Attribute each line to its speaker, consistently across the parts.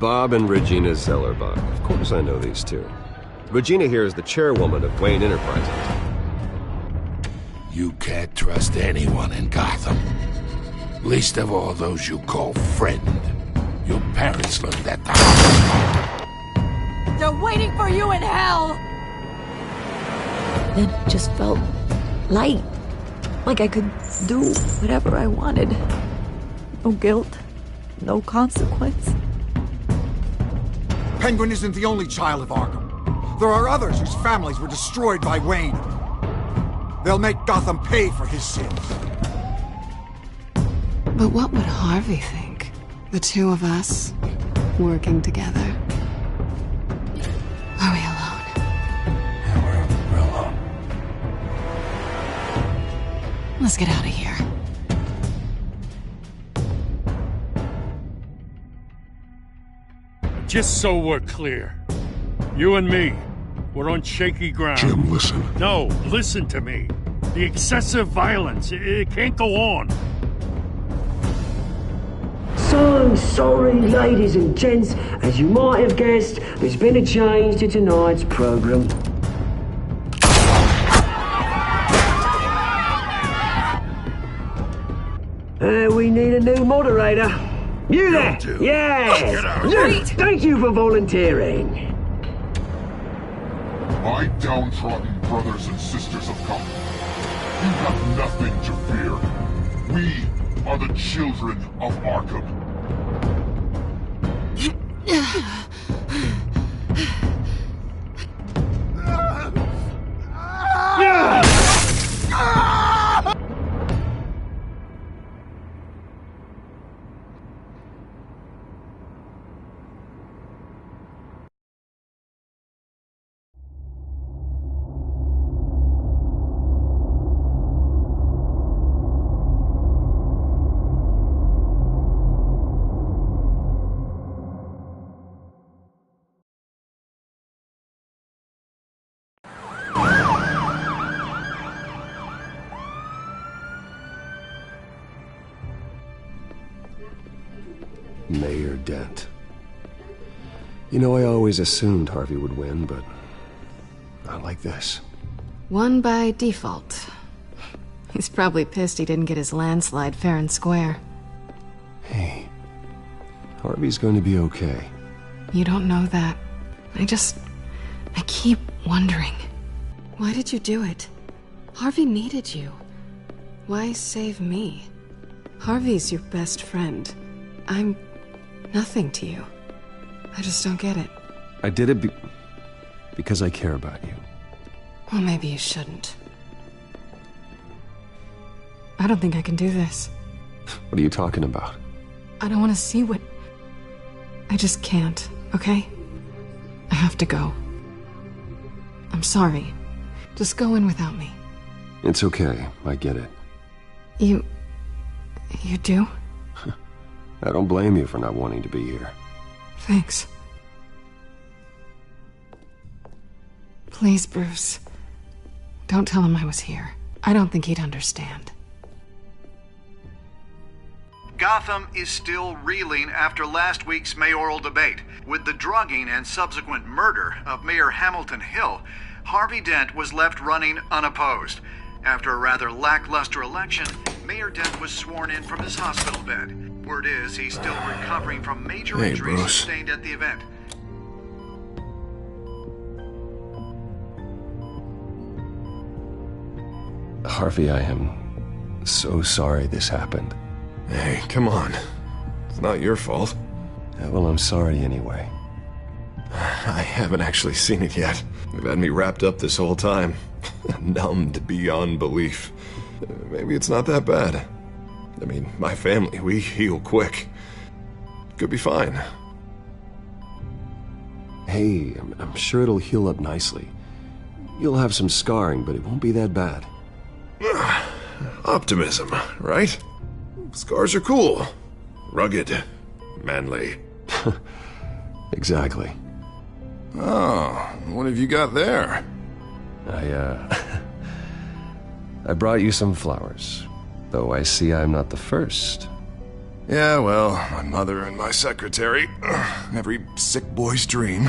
Speaker 1: Bob and Regina Zellerbach. Of course I know these two. Regina here is the chairwoman of Wayne Enterprises.
Speaker 2: You can't trust anyone in Gotham. Least of all those you call friend. Your parents learned that the hard way.
Speaker 3: They're waiting for you in hell!
Speaker 4: Then it just felt light. Like I could do whatever I wanted. No guilt. No consequence.
Speaker 5: Penguin isn't the only child of Arkham. There are others whose families were destroyed by Wayne. They'll make Gotham pay for his sins.
Speaker 6: But what would Harvey think? The two of us, working together. Are we alone?
Speaker 2: Yeah, we're alone.
Speaker 6: Let's get out of here.
Speaker 7: Just so we're clear, you and me, we're on shaky ground.
Speaker 2: Jim, listen.
Speaker 7: No, listen to me. The excessive violence, it can't go on.
Speaker 8: So sorry, ladies and gents. As you might have guessed, there's been a change to tonight's program. We need a new moderator. You there? Yes! Yes! Thank you for volunteering.
Speaker 9: My downtrodden brothers and sisters of Gotham, you have nothing to fear. We are the children of Arkham.
Speaker 1: Mayor Dent. You know, I always assumed Harvey would win, but not like this.
Speaker 6: Won by default. He's probably pissed he didn't get his landslide fair and square.
Speaker 1: Hey, Harvey's going to be okay.
Speaker 6: You don't know that. I keep wondering. Why did you do it? Harvey needed you. Why save me? Harvey's your best friend. I'm nothing to you. I just don't get it.
Speaker 1: I did it because I care about you.
Speaker 6: Well, maybe you shouldn't. I don't think I can do this.
Speaker 1: What are you talking about?
Speaker 6: I don't want to see what... I just can't, okay? I have to go. I'm sorry. Just go in without me.
Speaker 1: It's okay. I get it.
Speaker 6: You do?
Speaker 1: I don't blame you for not wanting to be here.
Speaker 6: Thanks. Please, Bruce. Don't tell him I was here. I don't think he'd understand.
Speaker 10: Gotham is still reeling after last week's mayoral debate. With the drugging and subsequent murder of Mayor Hamilton Hill, Harvey Dent was left running unopposed. After a rather lackluster election, Mayor Dent was sworn in from his hospital bed. Word is he's still recovering from major injuries sustained at the event.
Speaker 1: Harvey, I am so sorry this happened.
Speaker 11: Hey, come on. It's not your fault.
Speaker 1: Yeah, well, I'm sorry anyway.
Speaker 11: I haven't actually seen it yet. They've had me wrapped up this whole time. Numbed beyond belief. Maybe it's not that bad. I mean, my family, we heal quick. Could be fine.
Speaker 1: Hey, I'm sure it'll heal up nicely. You'll have some scarring, but it won't be that bad.
Speaker 11: Optimism, right? Scars are cool. Rugged. Manly.
Speaker 1: Exactly.
Speaker 11: Oh, what have you got there?
Speaker 1: I brought you some flowers. Though I see I'm not the first.
Speaker 11: Yeah, well, my mother and my secretary. Every sick boy's dream.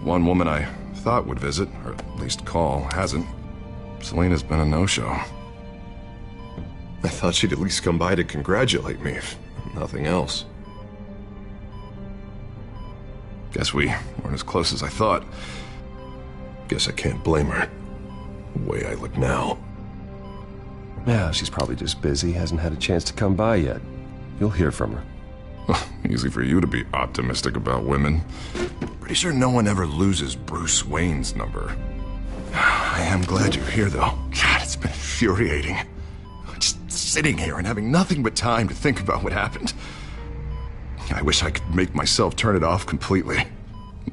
Speaker 11: One woman I thought would visit, or at least call, hasn't. Selena's been a no-show. I thought she'd at least come by to congratulate me, if nothing else. Guess we weren't as close as I thought. Guess I can't blame her. The way I look now.
Speaker 1: Yeah, she's probably just busy, hasn't had a chance to come by yet. You'll hear from her.
Speaker 11: Easy for you to be optimistic about women. Pretty sure no one ever loses Bruce Wayne's number. I am glad you're here, though. God, it's been infuriating. Just sitting here and having nothing but time to think about what happened. I wish I could make myself turn it off completely.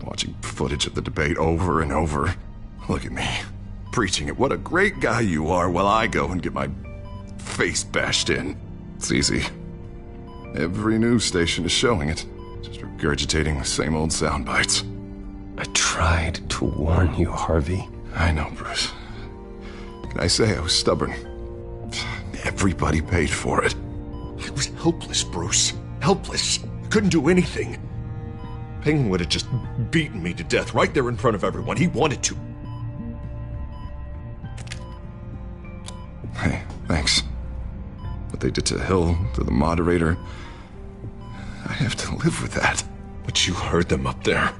Speaker 11: Watching footage of the debate over and over. Look at me, preaching it. What a great guy you are, while I go and get my face bashed in. It's easy. Every news station is showing it. Just regurgitating the same old sound bites.
Speaker 1: I tried to warn you, Harvey.
Speaker 11: I know, Bruce. Can I say I was stubborn? Everybody paid for it. I was helpless, Bruce. Helpless. Couldn't do anything. Penguin would have just beaten me to death right there in front of everyone. He wanted to. Hey, thanks. What they did to Hill, to the moderator, I have to live with that. But you heard them up there.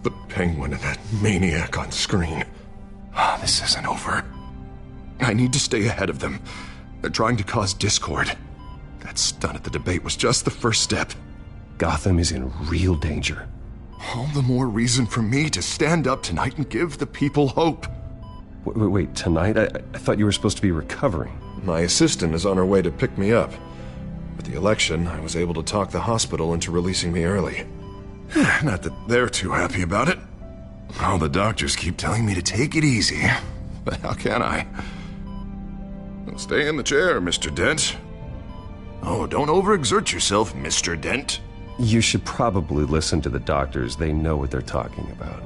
Speaker 11: The Penguin and that maniac on screen. This isn't over. I need to stay ahead of them. They're trying to cause discord. That stunt at the debate was just the first step.
Speaker 1: Gotham is in real danger.
Speaker 11: All the more reason for me to stand up tonight and give the people hope.
Speaker 1: Wait, tonight? I thought you were supposed to be recovering.
Speaker 11: My assistant is on her way to pick me up. With the election, I was able to talk the hospital into releasing me early. Not that they're too happy about it. All the doctors keep telling me to take it easy. But how can I? Well, stay in the chair, Mr. Dent. Oh, don't overexert yourself, Mr. Dent.
Speaker 1: You should probably listen to the doctors. They know what they're talking about.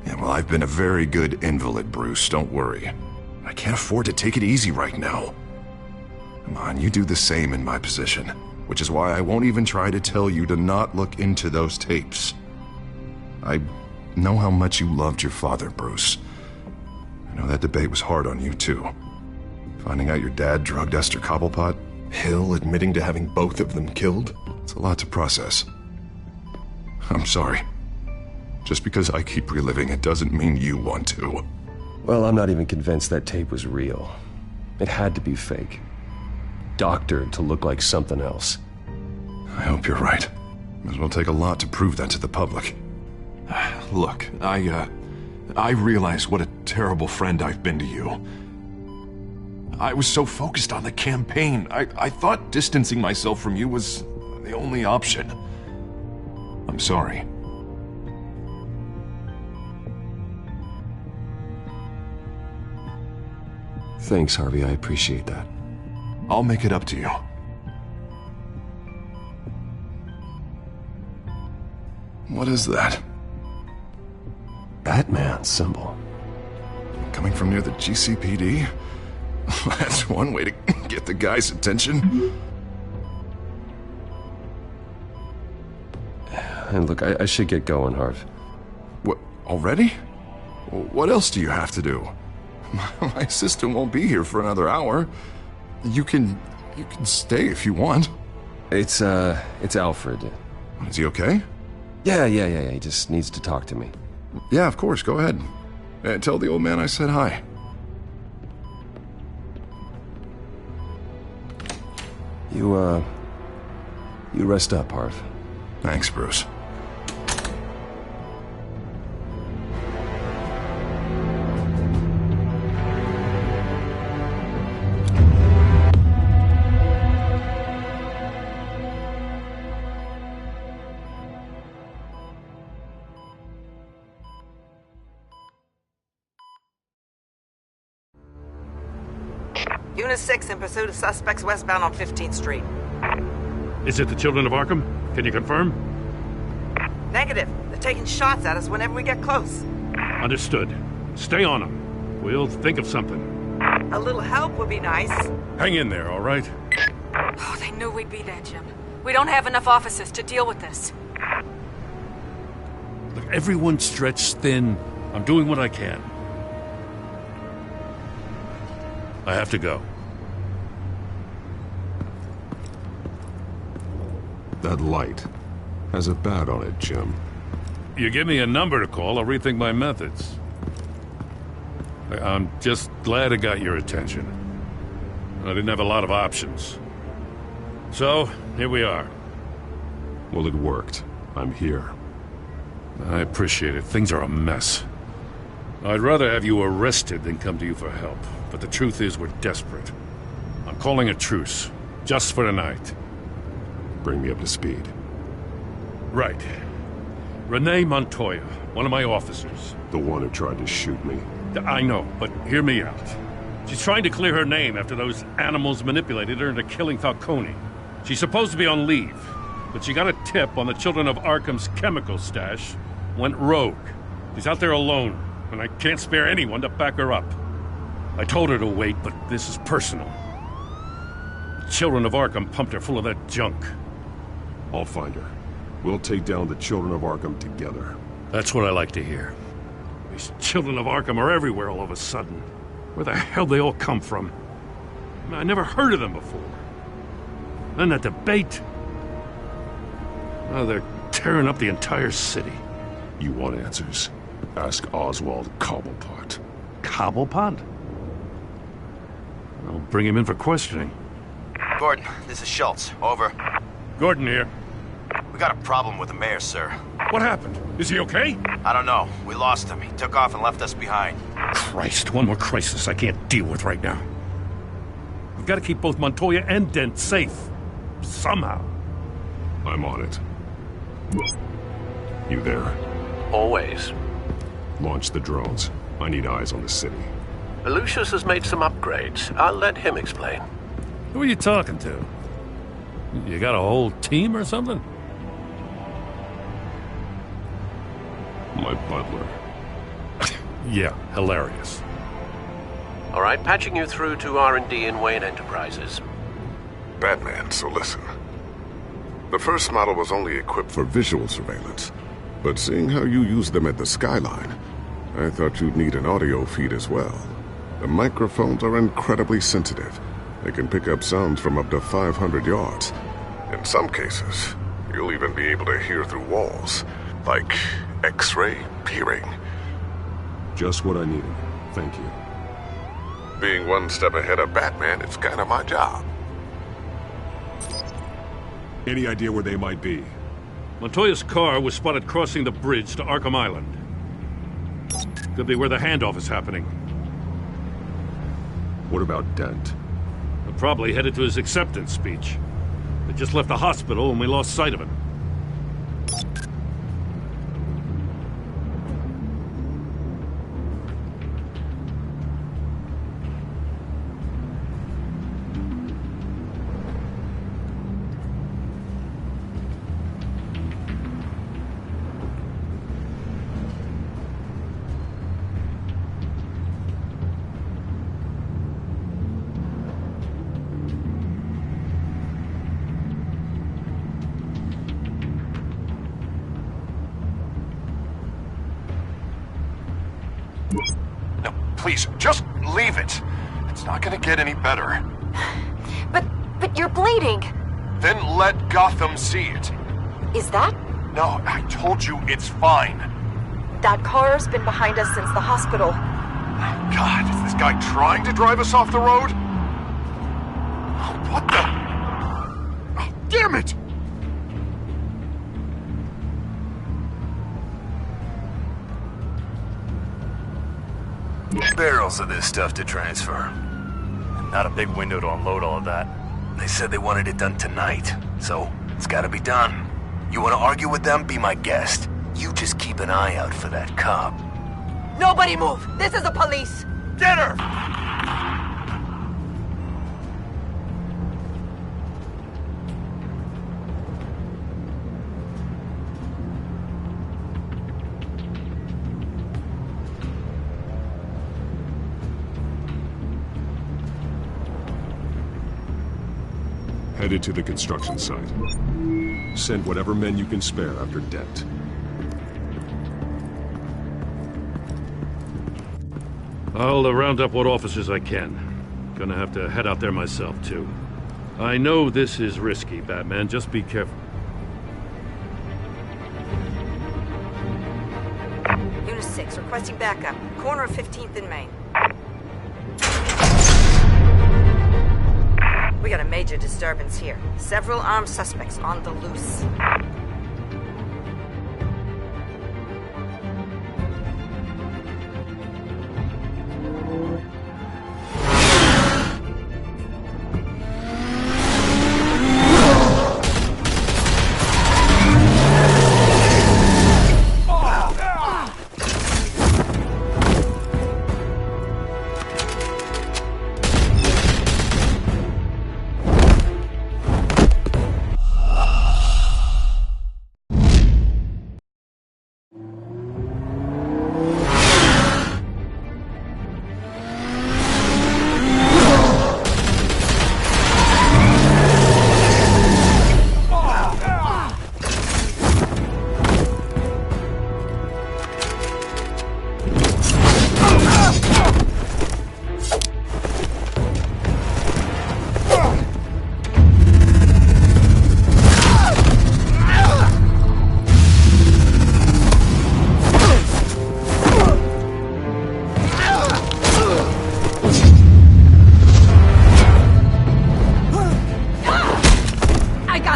Speaker 11: Yeah, well, I've been a very good invalid, Bruce. Don't worry. I can't afford to take it easy right now. Come on, you do the same in my position. Which is why I won't even try to tell you to not look into those tapes. I know how much you loved your father, Bruce. I know that debate was hard on you, too. Finding out your dad drugged Esther Cobblepot, Hill admitting to having both of them killed, it's a lot to process. I'm sorry. Just because I keep reliving it doesn't mean you want to.
Speaker 1: Well, I'm not even convinced that tape was real. It had to be fake. Doctored to look like something else.
Speaker 11: I hope you're right. It will take a lot to prove that to the public. Look, I realize what a terrible friend I've been to you. I was so focused on the campaign. I thought distancing myself from you was the only option. I'm sorry.
Speaker 1: Thanks, Harvey. I appreciate that.
Speaker 11: I'll make it up to you. What is that?
Speaker 1: Batman symbol.
Speaker 11: Coming from near the GCPD? That's one way to get the guy's attention.
Speaker 1: And look, I should get going, Harv.
Speaker 11: What, already? What else do you have to do? My assistant won't be here for another hour. You can stay if you want.
Speaker 1: It's Alfred.
Speaker 11: Is he okay?
Speaker 1: Yeah. He just needs to talk to me.
Speaker 11: Yeah, of course. Go ahead. Tell the old man I said hi.
Speaker 1: You rest up, Harv.
Speaker 11: Thanks, Bruce.
Speaker 12: Unit 6 in pursuit of suspects westbound on 15th Street.
Speaker 7: Is it the Children of Arkham? Can you confirm?
Speaker 12: Negative. They're taking shots at us whenever we get close.
Speaker 7: Understood. Stay on them. We'll think of something.
Speaker 12: A little help would be nice.
Speaker 7: Hang in there, all right?
Speaker 3: Oh, they knew we'd be there, Jim. We don't have enough officers to deal with this.
Speaker 7: Look, everyone's stretched thin. I'm doing what I can. I have to go.
Speaker 11: That light has a bat on it, Jim.
Speaker 7: You give me a number to call, I'll rethink my methods. I'm just glad it got your attention. I didn't have a lot of options. So, here we are.
Speaker 11: Well, it worked. I'm here.
Speaker 7: I appreciate it. Things are a mess. I'd rather have you arrested than come to you for help. But the truth is, we're desperate. I'm calling a truce. Just for tonight.
Speaker 11: Bring me up to speed.
Speaker 7: Right. Renee Montoya, one of my officers.
Speaker 11: The one who tried to shoot me.
Speaker 7: I know, but hear me out. She's trying to clear her name after those animals manipulated her into killing Falcone. She's supposed to be on leave, but she got a tip on the Children of Arkham's chemical stash, went rogue. She's out there alone, and I can't spare anyone to back her up. I told her to wait, but this is personal. The Children of Arkham pumped her full of that junk.
Speaker 11: I'll find her. We'll take down the Children of Arkham together.
Speaker 7: That's what I like to hear. These Children of Arkham are everywhere all of a sudden. Where the hell they all come from? I never heard of them before. Then that debate. Oh, they're tearing up the entire city.
Speaker 11: You want answers? Ask Oswald Cobblepot.
Speaker 7: Cobblepot? I'll bring him in for questioning.
Speaker 13: Gordon, this is Schultz. Over.
Speaker 7: Gordon here.
Speaker 13: We got a problem with the mayor, sir.
Speaker 7: What happened? Is he okay?
Speaker 13: I don't know. We lost him. He took off and left us behind.
Speaker 7: Christ, one more crisis I can't deal with right now. We've got to keep both Montoya and Dent safe. Somehow.
Speaker 11: I'm on it. You there?
Speaker 14: Always.
Speaker 11: Launch the drones. I need eyes on the city.
Speaker 14: Lucius has made some upgrades. I'll let him explain.
Speaker 7: Who are you talking to? You got a whole team or something?
Speaker 11: My butler.
Speaker 7: Yeah, hilarious.
Speaker 14: All right, patching you through to R&D in Wayne Enterprises.
Speaker 9: Batman, so listen. The first model was only equipped for visual surveillance, but seeing how you use them at the Skyline, I thought you'd need an audio feed as well. The microphones are incredibly sensitive. They can pick up sounds from up to 500 yards. In some cases, you'll even be able to hear through walls, like X-ray peering.
Speaker 11: Just what I needed. Thank you.
Speaker 9: Being one step ahead of Batman, it's kind of my job.
Speaker 11: Any idea where they might be?
Speaker 7: Montoya's car was spotted crossing the bridge to Arkham Island. Could be where the handoff is happening.
Speaker 11: What about Dent?
Speaker 7: They're probably headed to his acceptance speech. They just left the hospital and we lost sight of him.
Speaker 15: No, please, just leave it. It's not gonna get any better.
Speaker 3: But you're bleeding.
Speaker 15: Then let Gotham see it.
Speaker 3: Is that?
Speaker 15: No, I told you it's fine.
Speaker 3: That car's been behind us since the hospital.
Speaker 15: God, is this guy trying to drive us off the road? What the? Oh, damn it!
Speaker 16: Barrels of this stuff to transfer. Not a big window to unload all of that. They said they wanted it done tonight, so it's gotta be done. You wanna argue with them? Be my guest. You just keep an eye out for that cop.
Speaker 3: Nobody move! This is the police!
Speaker 15: Get her!
Speaker 1: Headed to the construction site. Send whatever men you can spare after Dent.
Speaker 7: I'll round up what officers I can. Gonna have to head out there myself, too. I know this is risky, Batman. Just be careful.
Speaker 12: Unit 6, requesting backup. Corner of 15th and Main. We got a major disturbance here. Several armed suspects on the loose.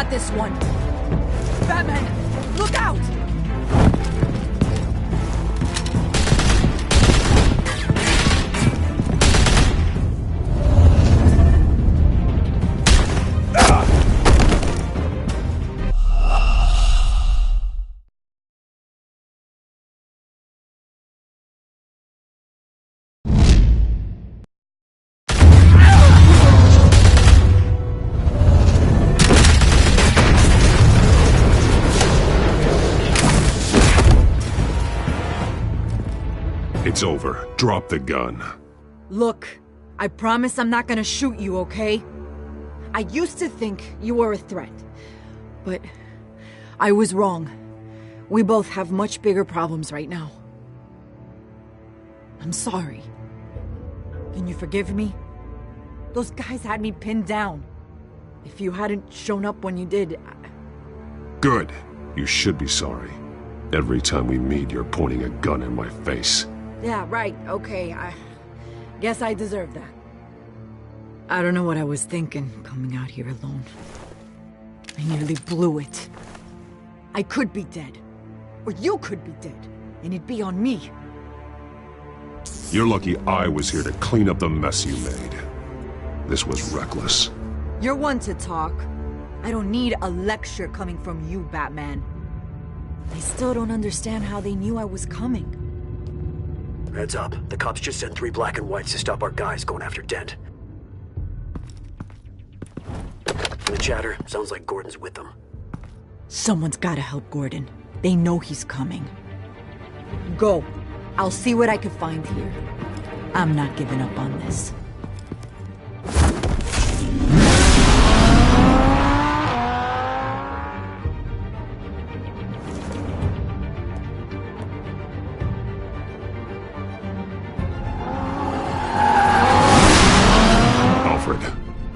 Speaker 4: This one. Batman, look out!
Speaker 1: It's over. Drop the gun.
Speaker 4: Look, I promise I'm not gonna shoot you, okay? I used to think you were a threat, but I was wrong. We both have much bigger problems right now. I'm sorry. Can you forgive me? Those guys had me pinned down. If you hadn't shown up when you did...
Speaker 1: Good. You should be sorry. Every time we meet, you're pointing a gun in my face.
Speaker 4: Yeah, right, okay, I guess I deserve that. I don't know what I was thinking, coming out here alone. I nearly blew it. I could be dead. Or you could be dead. And it'd be on me.
Speaker 1: You're lucky I was here to clean up the mess you made. This was reckless.
Speaker 4: You're one to talk. I don't need a lecture coming from you, Batman. I still don't understand how they knew I was coming.
Speaker 8: Heads up. The cops just sent 3 black and whites to stop our guys going after Dent. From the chatter, sounds like Gordon's with them.
Speaker 4: Someone's gotta help Gordon. They know he's coming. Go. I'll see what I can find here. I'm not giving up on this.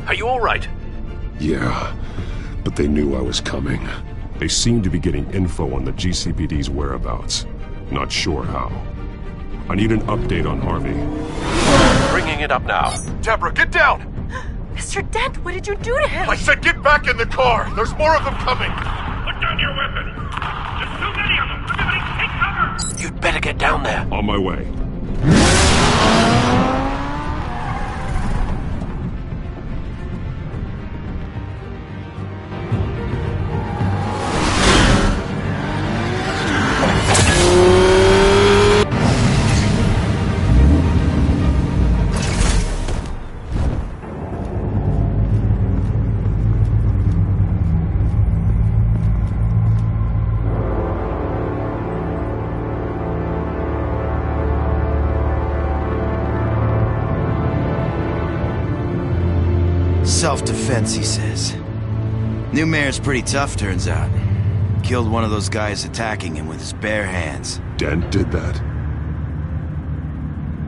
Speaker 14: Are you all right?
Speaker 1: Yeah, but they knew I was coming. They seemed to be getting info on the GCPD's whereabouts. Not sure how. I need an update on Harvey.
Speaker 14: Bringing it up now.
Speaker 15: Deborah, get down!
Speaker 3: Mr. Dent, what did you do to him?
Speaker 15: I said get back in the car! There's more of them coming!
Speaker 7: Put down your weapon! There's too many of them! Everybody take cover!
Speaker 14: You'd better get down there.
Speaker 1: On my way.
Speaker 17: Self-defense, he says. New mayor's pretty tough, turns out. Killed one of those guys attacking him with his bare hands.
Speaker 1: Dent did that?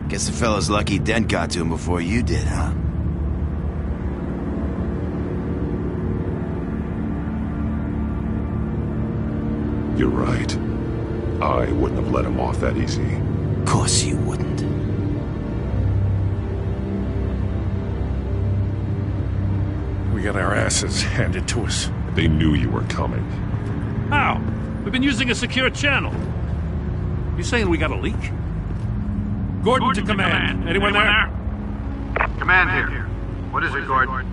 Speaker 17: Guess the fella's lucky Dent got to him before you did, huh?
Speaker 1: You're right. I wouldn't have let him off that easy.
Speaker 17: Of course you wouldn't.
Speaker 7: We got our asses handed to us.
Speaker 1: They knew you were coming.
Speaker 7: How? We've been using a secure channel. You saying we got a leak? Gordon to command. Anyone there?
Speaker 10: Command here. What is it, Gordon?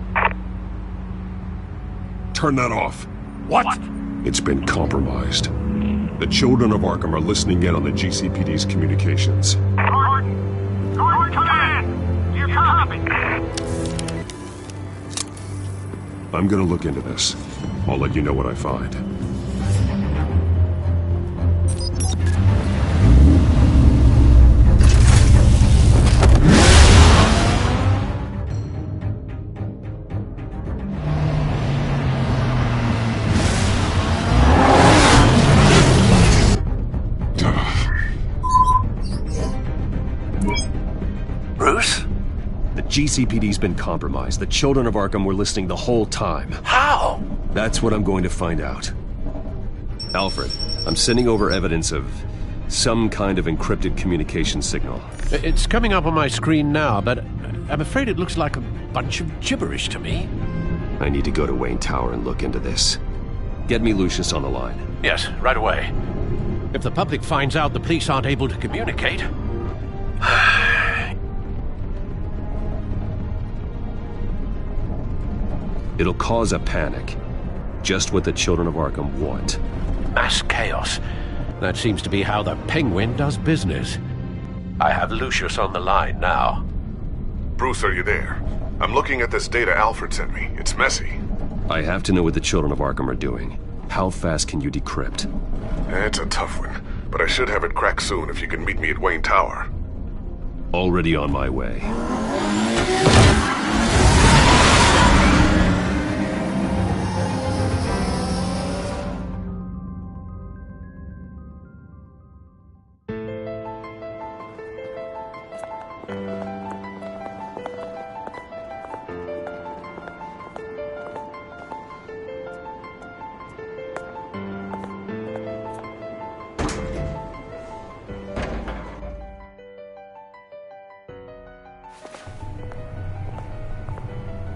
Speaker 1: Turn that off.
Speaker 7: What?
Speaker 1: It's been compromised. The children of Arkham are listening in on the GCPD's communications.
Speaker 10: Gordon! Gordon, command! You copy?
Speaker 1: I'm gonna look into this. I'll let you know what I find.
Speaker 14: Bruce?
Speaker 18: The GCPD's been compromised. The children of Arkham were listening the whole time.
Speaker 14: How?
Speaker 18: That's what I'm going to find out. Alfred, I'm sending over evidence of some kind of encrypted communication signal.
Speaker 14: It's coming up on my screen now, but I'm afraid it looks like a bunch of gibberish to me.
Speaker 18: I need to go to Wayne Tower and look into this. Get me Lucius on the line.
Speaker 14: Yes, right away. If the public finds out the police aren't able to communicate...
Speaker 18: It'll cause a panic. Just what the children of Arkham want.
Speaker 14: Mass chaos. That seems to be how the Penguin does business. I have Lucius on the line now.
Speaker 9: Bruce, are you there? I'm looking at this data Alfred sent me. It's messy.
Speaker 18: I have to know what the children of Arkham are doing. How fast can you decrypt?
Speaker 9: It's a tough one, but I should have it cracked soon if you can meet me at Wayne Tower.
Speaker 18: Already on my way.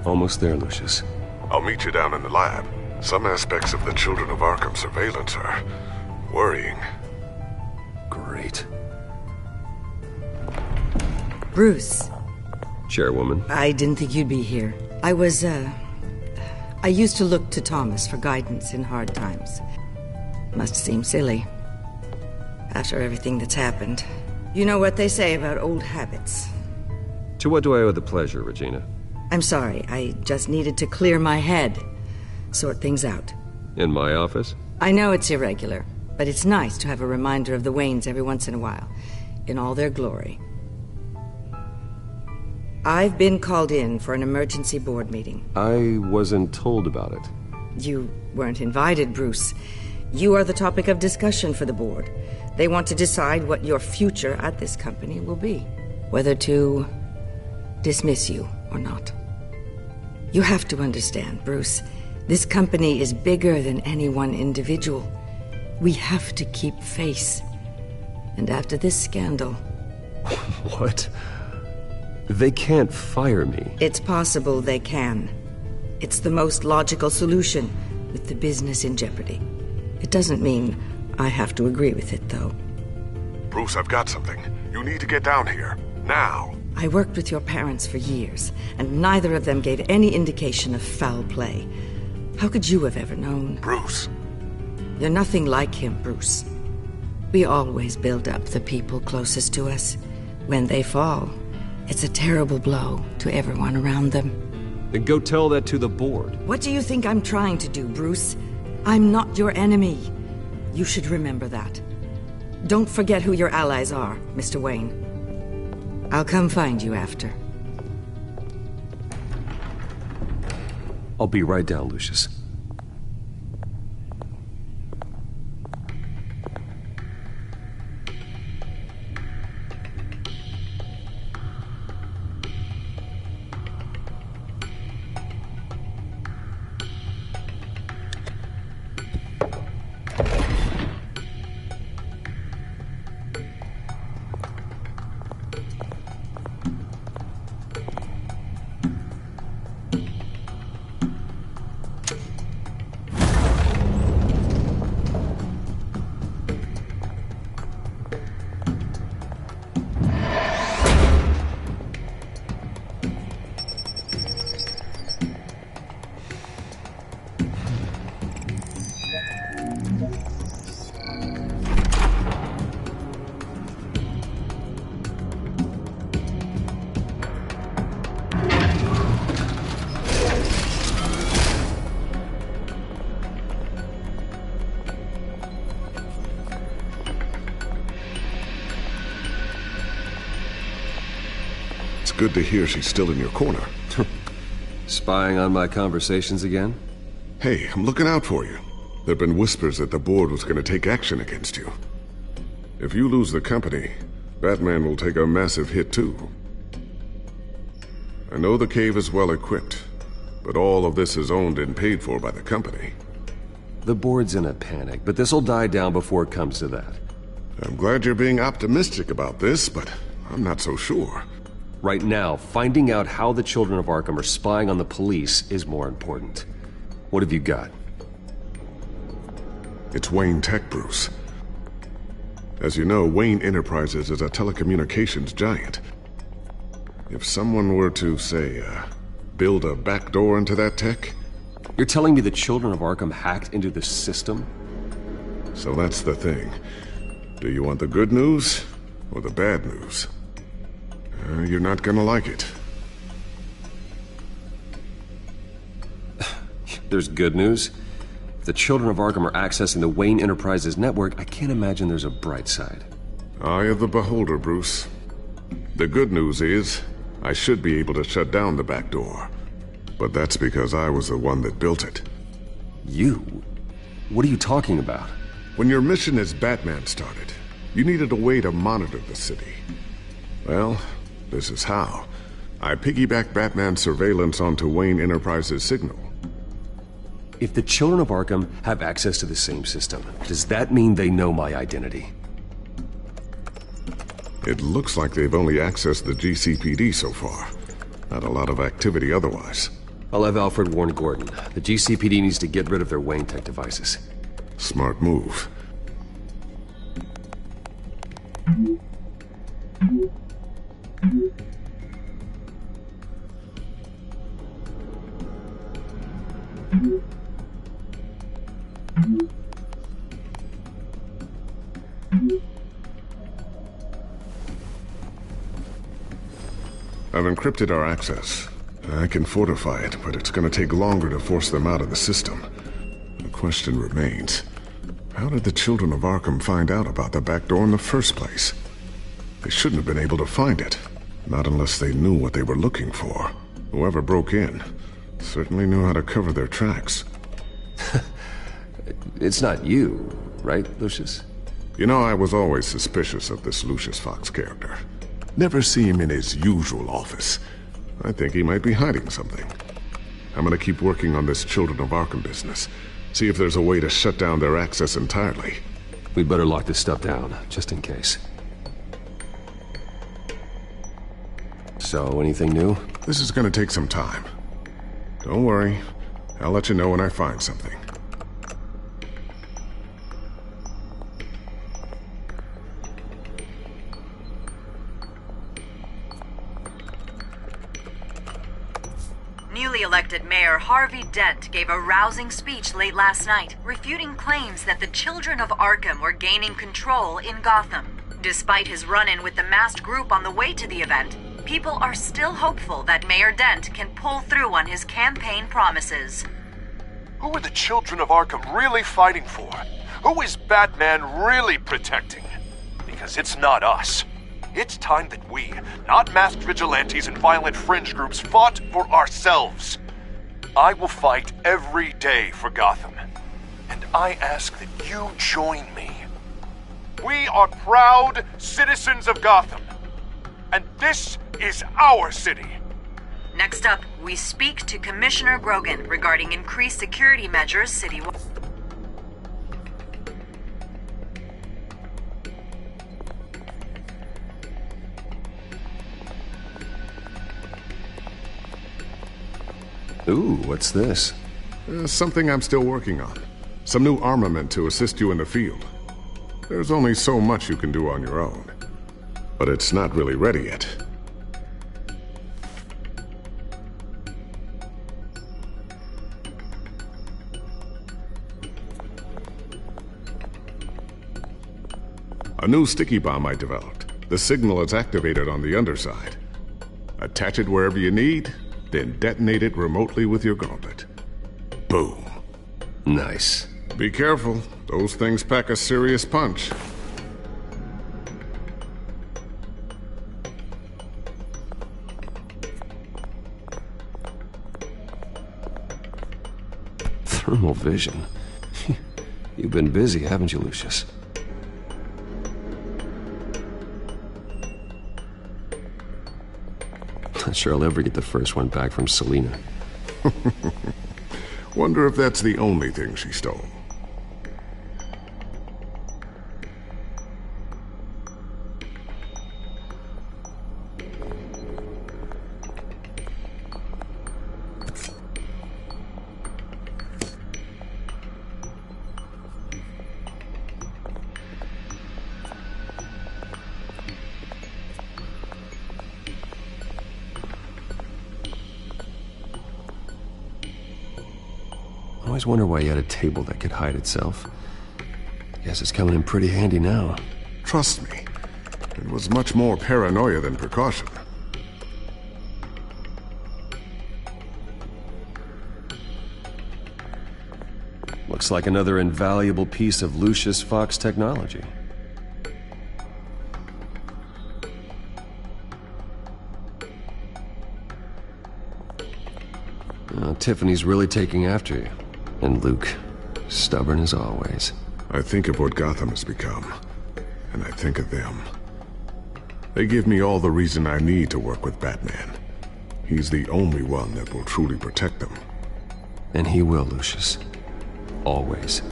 Speaker 18: Almost there, Lucius.
Speaker 9: I'll meet you down in the lab. Some aspects of the Children of Arkham surveillance are worrying.
Speaker 18: Great.
Speaker 4: Bruce.
Speaker 18: Chairwoman.
Speaker 4: I didn't think you'd be here. I used to look to Thomas for guidance in hard times. Must seem silly. After everything that's happened. You know what they say about old habits.
Speaker 18: To what do I owe the pleasure, Regina?
Speaker 4: I'm sorry, I just needed to clear my head. Sort things out.
Speaker 18: In my office?
Speaker 4: I know it's irregular, but it's nice to have a reminder of the Waynes every once in a while. In all their glory. I've been called in for an emergency board meeting.
Speaker 18: I wasn't told about it.
Speaker 4: You weren't invited, Bruce. You are the topic of discussion for the board. They want to decide what your future at this company will be. Whether to dismiss you or not. You have to understand, Bruce. This company is bigger than any one individual. We have to keep face. And after this scandal...
Speaker 18: What? They can't fire me.
Speaker 4: It's possible they can. It's the most logical solution, with the business in jeopardy. It doesn't mean I have to agree with it, though.
Speaker 9: Bruce, I've got something. You need to get down here. Now.
Speaker 4: I worked with your parents for years, and neither of them gave any indication of foul play. How could you have ever known?
Speaker 9: Bruce.
Speaker 4: You're nothing like him, Bruce. We always build up the people closest to us. When they fall, it's a terrible blow to everyone around them.
Speaker 18: Then go tell that to the board.
Speaker 4: What do you think I'm trying to do, Bruce? I'm not your enemy. You should remember that. Don't forget who your allies are, Mr. Wayne. I'll come find you after.
Speaker 18: I'll be right down, Lucius.
Speaker 9: good to hear she's still in your corner.
Speaker 18: Spying on my conversations again?
Speaker 9: Hey, I'm looking out for you. There've been whispers that the board was going to take action against you. If you lose the company, Batman will take a massive hit too. I know the cave is well equipped, but all of this is owned and paid for by the company.
Speaker 18: The board's in a panic, but this'll die down before it comes to that.
Speaker 9: I'm glad you're being optimistic about this, but I'm not so sure.
Speaker 18: Right now, finding out how the children of Arkham are spying on the police is more important. What have you got?
Speaker 9: It's Wayne Tech, Bruce. As you know, Wayne Enterprises is a telecommunications giant. If someone were to, say, build a backdoor into that tech...
Speaker 18: You're telling me the children of Arkham hacked into the system?
Speaker 9: So that's the thing. Do you want the good news or the bad news? You're not gonna like it.
Speaker 18: There's good news. If the children of Arkham are accessing the Wayne Enterprises network, I can't imagine there's a bright side.
Speaker 9: Eye of the beholder, Bruce. The good news is, I should be able to shut down the back door. But that's because I was the one that built it.
Speaker 18: You? What are you talking about?
Speaker 9: When your mission as Batman started, you needed a way to monitor the city. Well, this is how. I piggybacked Batman's surveillance onto Wayne Enterprises' signal.
Speaker 18: If the children of Arkham have access to the same system, does that mean they know my identity?
Speaker 9: It looks like they've only accessed the GCPD so far. Not a lot of activity otherwise.
Speaker 18: I'll have Alfred warn Gordon. The GCPD needs to get rid of their Wayne Tech devices.
Speaker 9: Smart move. I've encrypted our access. I can fortify it, but it's gonna take longer to force them out of the system. The question remains, how did the children of Arkham find out about the back door in the first place? They shouldn't have been able to find it. Not unless they knew what they were looking for. Whoever broke in certainly knew how to cover their tracks.
Speaker 18: It's not you, right, Lucius?
Speaker 9: You know, I was always suspicious of this Lucius Fox character. Never see him in his usual office. I think he might be hiding something. I'm gonna keep working on this Children of Arkham business. See if there's a way to shut down their access entirely.
Speaker 18: We'd better lock this stuff down, just in case. So, anything new?
Speaker 9: This is gonna take some time. Don't worry. I'll let you know when I find something.
Speaker 19: Newly elected Mayor Harvey Dent gave a rousing speech late last night, refuting claims that the children of Arkham were gaining control in Gotham. Despite his run-in with the masked group on the way to the event, people are still hopeful that Mayor Dent can pull through on his campaign promises.
Speaker 15: Who are the children of Arkham really fighting for? Who is Batman really protecting? Because it's not us. It's time that we, not masked vigilantes and violent fringe groups, fought for ourselves. I will fight every day for Gotham. And I ask that you join me. We are proud citizens of Gotham. And this is our city.
Speaker 19: Next up, we speak to Commissioner Grogan regarding increased security measures citywide.
Speaker 18: Ooh, what's this?
Speaker 9: Something I'm still working on. Some new armament to assist you in the field. There's only so much you can do on your own. But it's not really ready yet. A new sticky bomb I developed. The signal is activated on the underside. Attach it wherever you need, then detonate it remotely with your gauntlet. Boom.
Speaker 18: Nice.
Speaker 9: Be careful. Those things pack a serious punch.
Speaker 18: Thermal vision. You've been busy, haven't you, Lucius? Not sure I'll ever get the first one back from Selena.
Speaker 9: Wonder if that's the only thing she stole.
Speaker 18: I always wonder why he had a table that could hide itself. Guess it's coming in pretty handy now.
Speaker 9: Trust me, it was much more paranoia than precaution.
Speaker 18: Looks like another invaluable piece of Lucius Fox technology. Tiffany's really taking after you. And Luke, stubborn as always.
Speaker 9: I think of what Gotham has become, and I think of them. They give me all the reason I need to work with Batman. He's the only one that will truly protect them.
Speaker 18: And he will, Lucius. Always.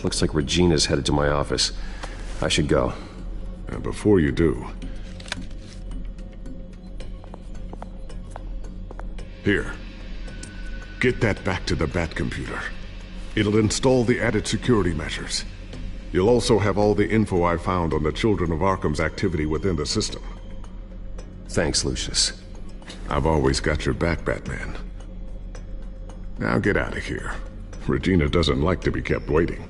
Speaker 18: Looks like Regina's headed to my office. I should go.
Speaker 9: And before you do... Here. Get that back to the Bat computer. It'll install the added security measures. You'll also have all the info I found on the Children of Arkham's activity within the system.
Speaker 18: Thanks, Lucius.
Speaker 9: I've always got your back, Batman. Now get out of here. Regina doesn't like to be kept waiting.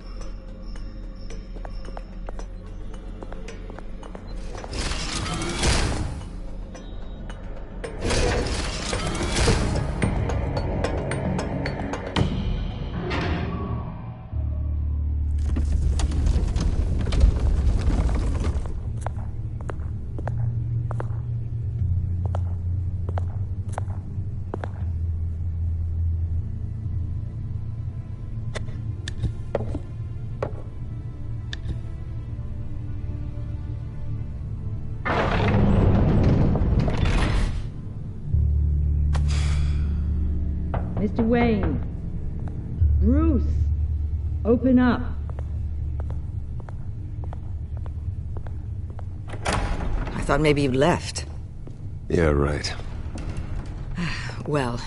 Speaker 4: Mr. Wayne. Bruce. Open up.
Speaker 12: I thought maybe you left.
Speaker 18: Yeah, right.
Speaker 12: Well,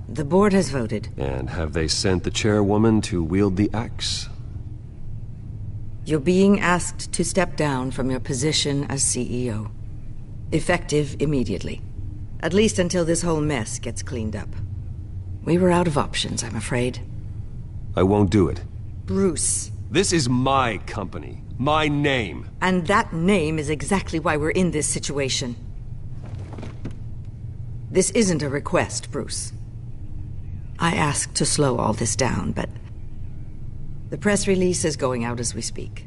Speaker 12: the board has voted.
Speaker 18: And have they sent the chairwoman to wield the axe?
Speaker 12: You're being asked to step down from your position as CEO. Effective immediately. At least until this whole mess gets cleaned up. We were out of options, I'm afraid.
Speaker 18: I won't do it.
Speaker 12: Bruce.
Speaker 18: This is my company. My name.
Speaker 12: And that name is exactly why we're in this situation. This isn't a request, Bruce. I asked to slow all this down, but... the press release is going out as we speak.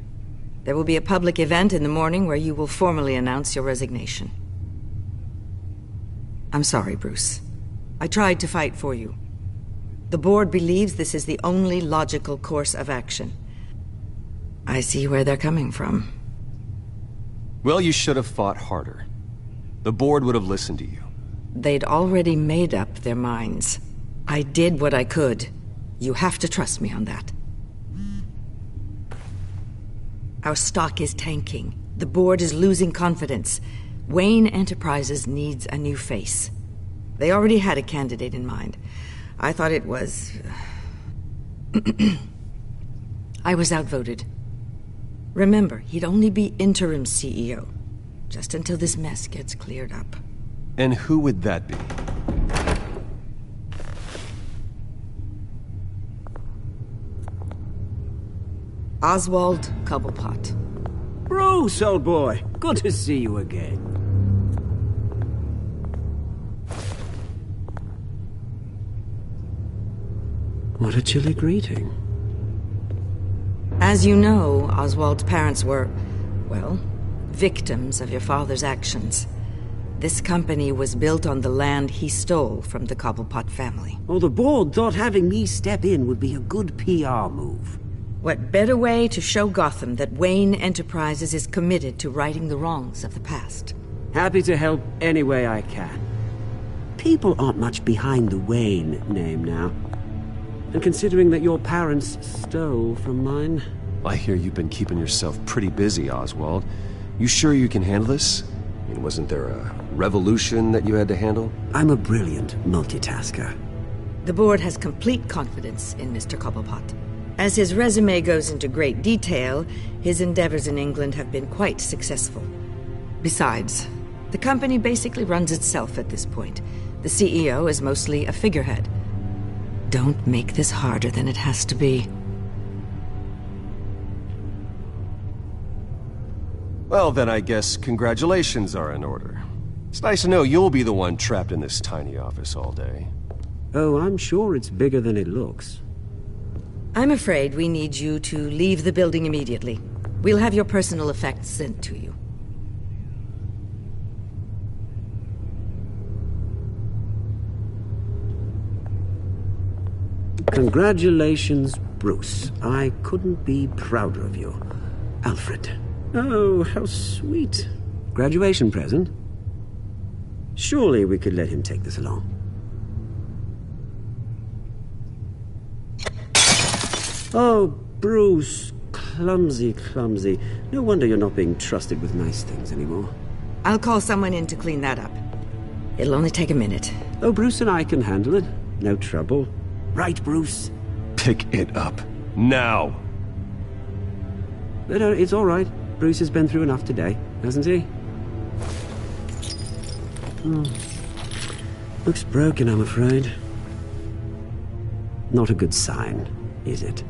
Speaker 12: There will be a public event in the morning where you will formally announce your resignation. I'm sorry, Bruce. I tried to fight for you. The board believes this is the only logical course of action. I see where they're coming from.
Speaker 18: Well, you should have fought harder. The board would have listened to you.
Speaker 12: They'd already made up their minds. I did what I could. You have to trust me on that. Our stock is tanking. The board is losing confidence. Wayne Enterprises needs a new face. They already had a candidate in mind. I thought it was... I was outvoted. Remember, he'd only be interim CEO. Just until this mess gets cleared up.
Speaker 18: And who would that be?
Speaker 12: Oswald Cobblepot.
Speaker 20: Bruce, old boy. Good to see you again. What a chilly greeting.
Speaker 12: As you know, Oswald's parents were, well, victims of your father's actions. This company was built on the land he stole from the Cobblepot family.
Speaker 20: Oh, the board thought having me step in would be a good PR move.
Speaker 12: What better way to show Gotham that Wayne Enterprises is committed to righting the wrongs of the past?
Speaker 20: Happy to help any way I can. People aren't much behind the Wayne name now. And considering that your parents stole from mine...
Speaker 18: I hear you've been keeping yourself pretty busy, Oswald. You sure you can handle this? I mean, wasn't there a revolution that you had to handle?
Speaker 20: I'm a brilliant multitasker.
Speaker 12: The board has complete confidence in Mr. Cobblepot. As his resume goes into great detail, his endeavors in England have been quite successful. Besides, the company basically runs itself at this point. The CEO is mostly a figurehead. Don't make this harder than it has to be.
Speaker 18: Well, then I guess congratulations are in order. It's nice to know you'll be the one trapped in this tiny office all day.
Speaker 20: Oh, I'm sure it's bigger than it looks.
Speaker 12: I'm afraid we need you to leave the building immediately. We'll have your personal effects sent to you.
Speaker 20: Congratulations, Bruce. I couldn't be prouder of you. Alfred. Oh, how sweet. Graduation present? Surely we could let him take this along. Oh, Bruce. Clumsy, clumsy. No wonder you're not being trusted with nice things anymore.
Speaker 12: I'll call someone in to clean that up. It'll only take a minute.
Speaker 20: Oh, Bruce and I can handle it. No trouble. Right, Bruce?
Speaker 18: Pick it up. Now!
Speaker 20: No, it's all right. Bruce has been through enough today, hasn't he? Looks broken, I'm afraid. Not a good sign, is it?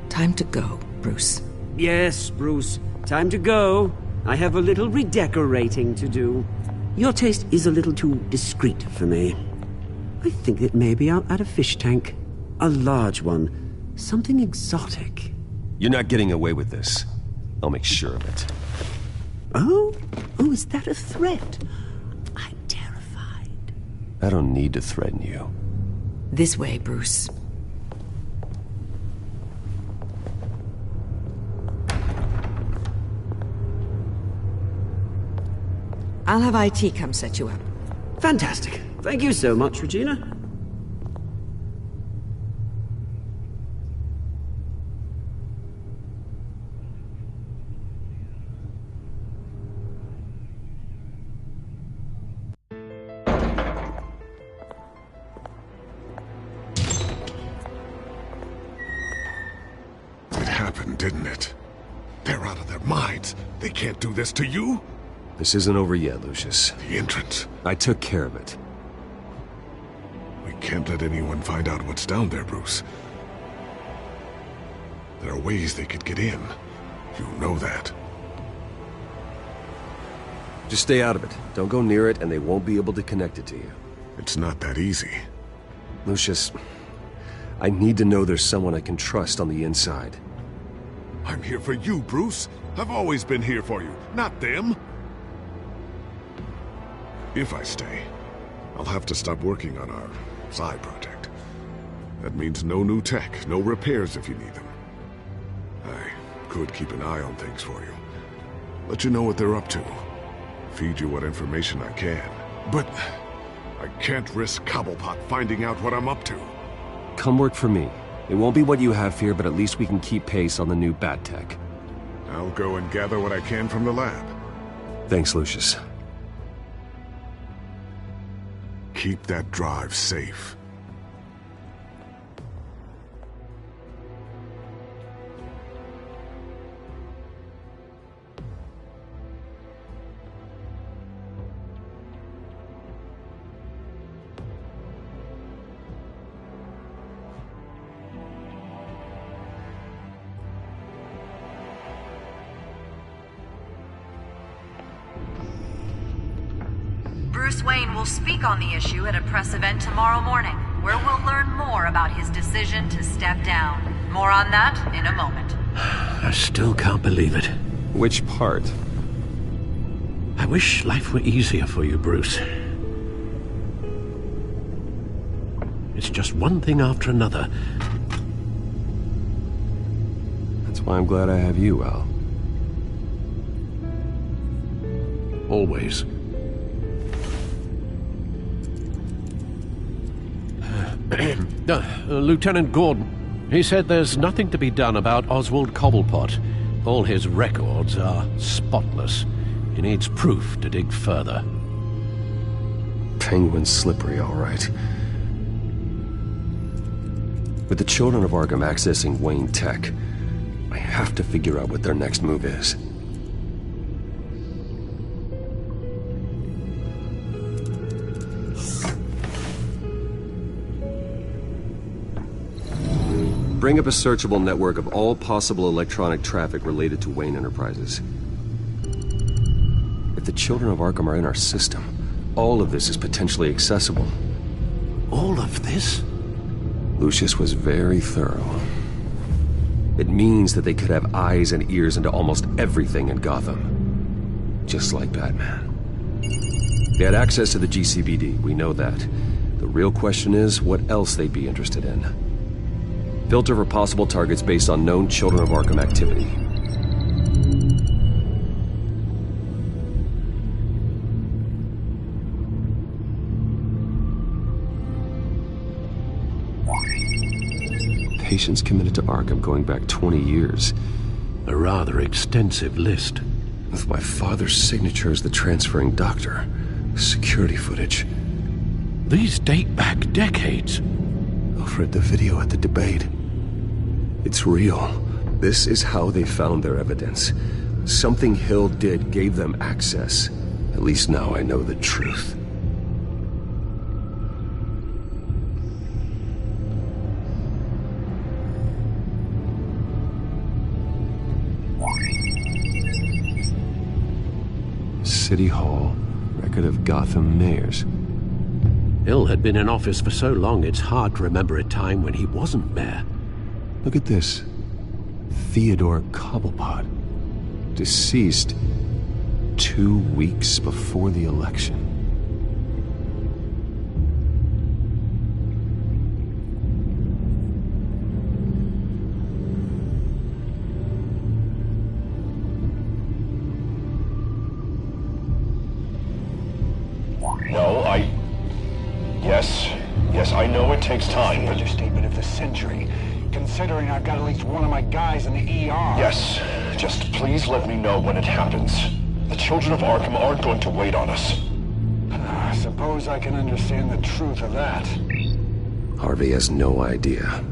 Speaker 12: Time to go, Bruce.
Speaker 20: Yes, Bruce. Time to go. I have a little redecorating to do. Your taste is a little too discreet for me. I think that maybe I'll add a fish tank. A large one. Something exotic.
Speaker 18: You're not getting away with this. I'll make sure of it.
Speaker 20: Oh? Oh, is that a threat? I'm terrified.
Speaker 18: I don't need to threaten you.
Speaker 12: This way, Bruce. I'll have IT come set you up.
Speaker 20: Fantastic. Thank you so much, Regina.
Speaker 9: It happened, didn't it? They're out of their minds. They can't do this to you.
Speaker 18: This isn't over yet, Lucius.
Speaker 9: The entrance.
Speaker 18: I took care of it.
Speaker 9: We can't let anyone find out what's down there, Bruce. There are ways they could get in. You know that.
Speaker 18: Just stay out of it. Don't go near it, and they won't be able to connect it to you.
Speaker 9: It's not that easy.
Speaker 18: Lucius, I need to know there's someone I can trust on the inside.
Speaker 9: I'm here for you, Bruce. I've always been here for you, not them. If I stay, I'll have to stop working on our side project. That means no new tech, no repairs if you need them. I could keep an eye on things for you. Let you know what they're up to. Feed you what information I can. But I can't risk Cobblepot finding out what I'm up to.
Speaker 18: Come work for me. It won't be what you have here, but at least we can keep pace on the new bat tech.
Speaker 9: I'll go and gather what I can from the lab.
Speaker 18: Thanks, Lucius.
Speaker 9: Keep that drive safe.
Speaker 19: Bruce Wayne will speak on the issue at a press event tomorrow morning, where we'll learn more about his decision to step down. More on that in a moment.
Speaker 14: I still can't believe it.
Speaker 18: Which part?
Speaker 14: I wish life were easier for you, Bruce. It's just one thing after another.
Speaker 18: That's why I'm glad I have you, Al.
Speaker 14: Always. Lieutenant Gordon, he said there's nothing to be done about Oswald Cobblepot. All his records are spotless. He needs proof to dig further.
Speaker 18: Penguin's slippery, all right. With the children of Arkham accessing Wayne Tech, I have to figure out what their next move is. Bring up a searchable network of all possible electronic traffic related to Wayne Enterprises. If the children of Arkham are in our system, all of this is potentially accessible.
Speaker 14: All of this?
Speaker 18: Lucius was very thorough. It means that they could have eyes and ears into almost everything in Gotham. Just like Batman. They had access to the GCPD, we know that. The real question is what else they'd be interested in. Filter for possible targets based on known Children of Arkham activity. Patients committed to Arkham going back 20 years.
Speaker 14: A rather extensive list.
Speaker 18: With my father's signature as the transferring doctor. Security footage.
Speaker 14: These date back decades.
Speaker 18: Alfred, the video at the debate. It's real. This is how they found their evidence. Something Hill did gave them access. At least now I know the truth. City Hall, record of Gotham mayors.
Speaker 14: Hill had been in office for so long, it's hard to remember a time when he wasn't mayor.
Speaker 18: Look at this. Theodore Cobblepot. Deceased 2 weeks before the election.
Speaker 15: No, Yes, I know it takes time, but...
Speaker 21: Understatement of the century. Considering I've got at least one of my guys in the ER.
Speaker 15: Yes, just please let me know when it happens. The children of Arkham aren't going to wait on us.
Speaker 21: I suppose I can understand the truth of that.
Speaker 18: Harvey has no idea.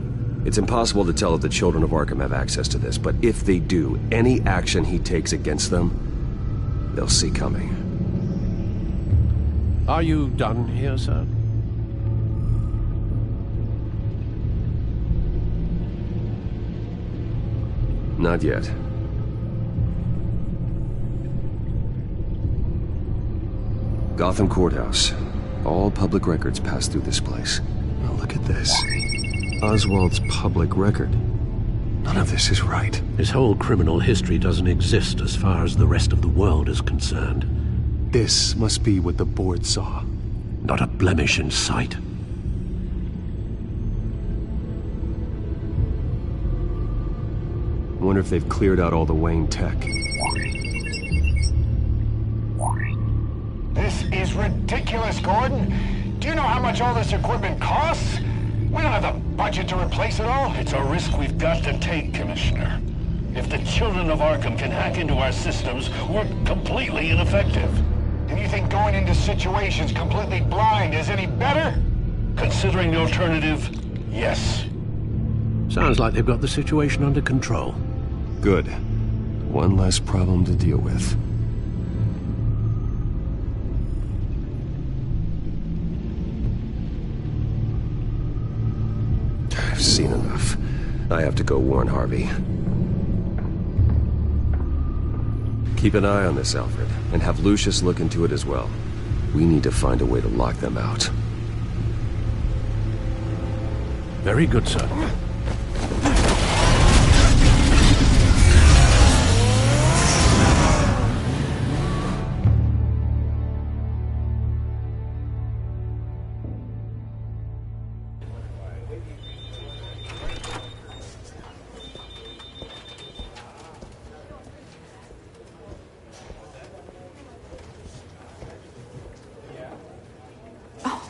Speaker 18: It's impossible to tell if the children of Arkham have access to this, but if they do, any action he takes against them, they'll see coming.
Speaker 14: Are you done here, sir?
Speaker 18: Not yet. Gotham Courthouse. All public records pass through this place. Now look at this. Oswald's public record. None of this is right.
Speaker 14: His whole criminal history doesn't exist as far as the rest of the world is concerned.
Speaker 18: This must be what the board saw.
Speaker 14: Not a blemish in sight.
Speaker 18: I wonder if they've cleared out all the Wayne tech.
Speaker 21: This is ridiculous, Gordon. Do you know how much all this equipment costs? We don't have the budget to replace it all.
Speaker 22: It's a risk we've got to take, Commissioner. If the children of Arkham can hack into our systems, we're completely ineffective.
Speaker 21: And you think going into situations completely blind is any better?
Speaker 22: Considering the alternative, yes.
Speaker 14: Sounds like they've got the situation under control.
Speaker 18: Good. One less problem to deal with. I've seen enough. I have to go warn Harvey. Keep an eye on this, Alfred, and have Lucius look into it as well. We need to find a way to lock them out.
Speaker 14: Very good, sir.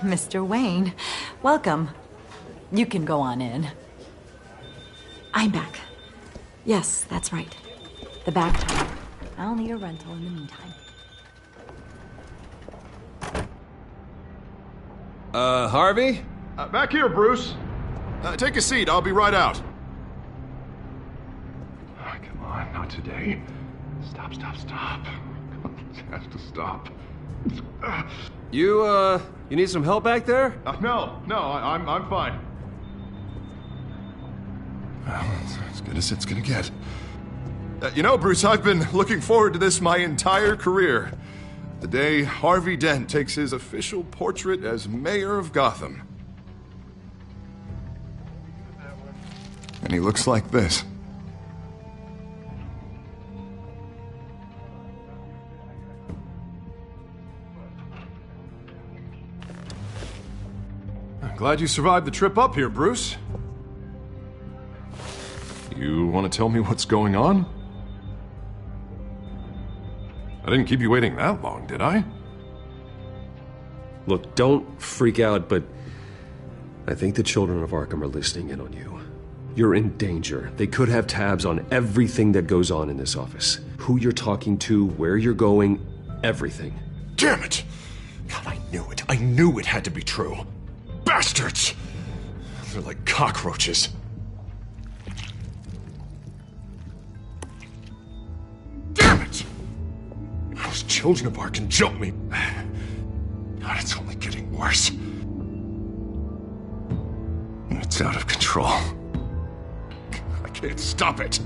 Speaker 4: Mr. Wayne, welcome. You can go on in. I'm back. Yes, that's right. The back time. I'll need a rental in the meantime.
Speaker 11: Harvey?
Speaker 2: Back here, Bruce.
Speaker 11: Take a seat, I'll be right out.
Speaker 2: Oh, come on, not today. Stop. Come on, this has to stop.
Speaker 11: You need some help back there?
Speaker 2: No, I'm fine.
Speaker 11: Well, it's as good as it's gonna get. You know, Bruce, I've been looking forward to this my entire career. The day Harvey Dent takes his official portrait as mayor of Gotham. And he looks like this.
Speaker 2: I'm glad you survived the trip up here, Bruce.
Speaker 11: You want to tell me what's going on? I didn't keep you waiting that long, did I?
Speaker 18: Look, don't freak out, but I think the children of Arkham are listening in on you. You're in danger. They could have tabs on everything that goes on in this office. Who you're talking to, where you're going, everything.
Speaker 11: Damn it! God, I knew it. I knew it had to be true. Bastards! They're like cockroaches. Damn it! Those children of Arkham jumped me. God, it's only getting worse. It's out of control. I can't stop it.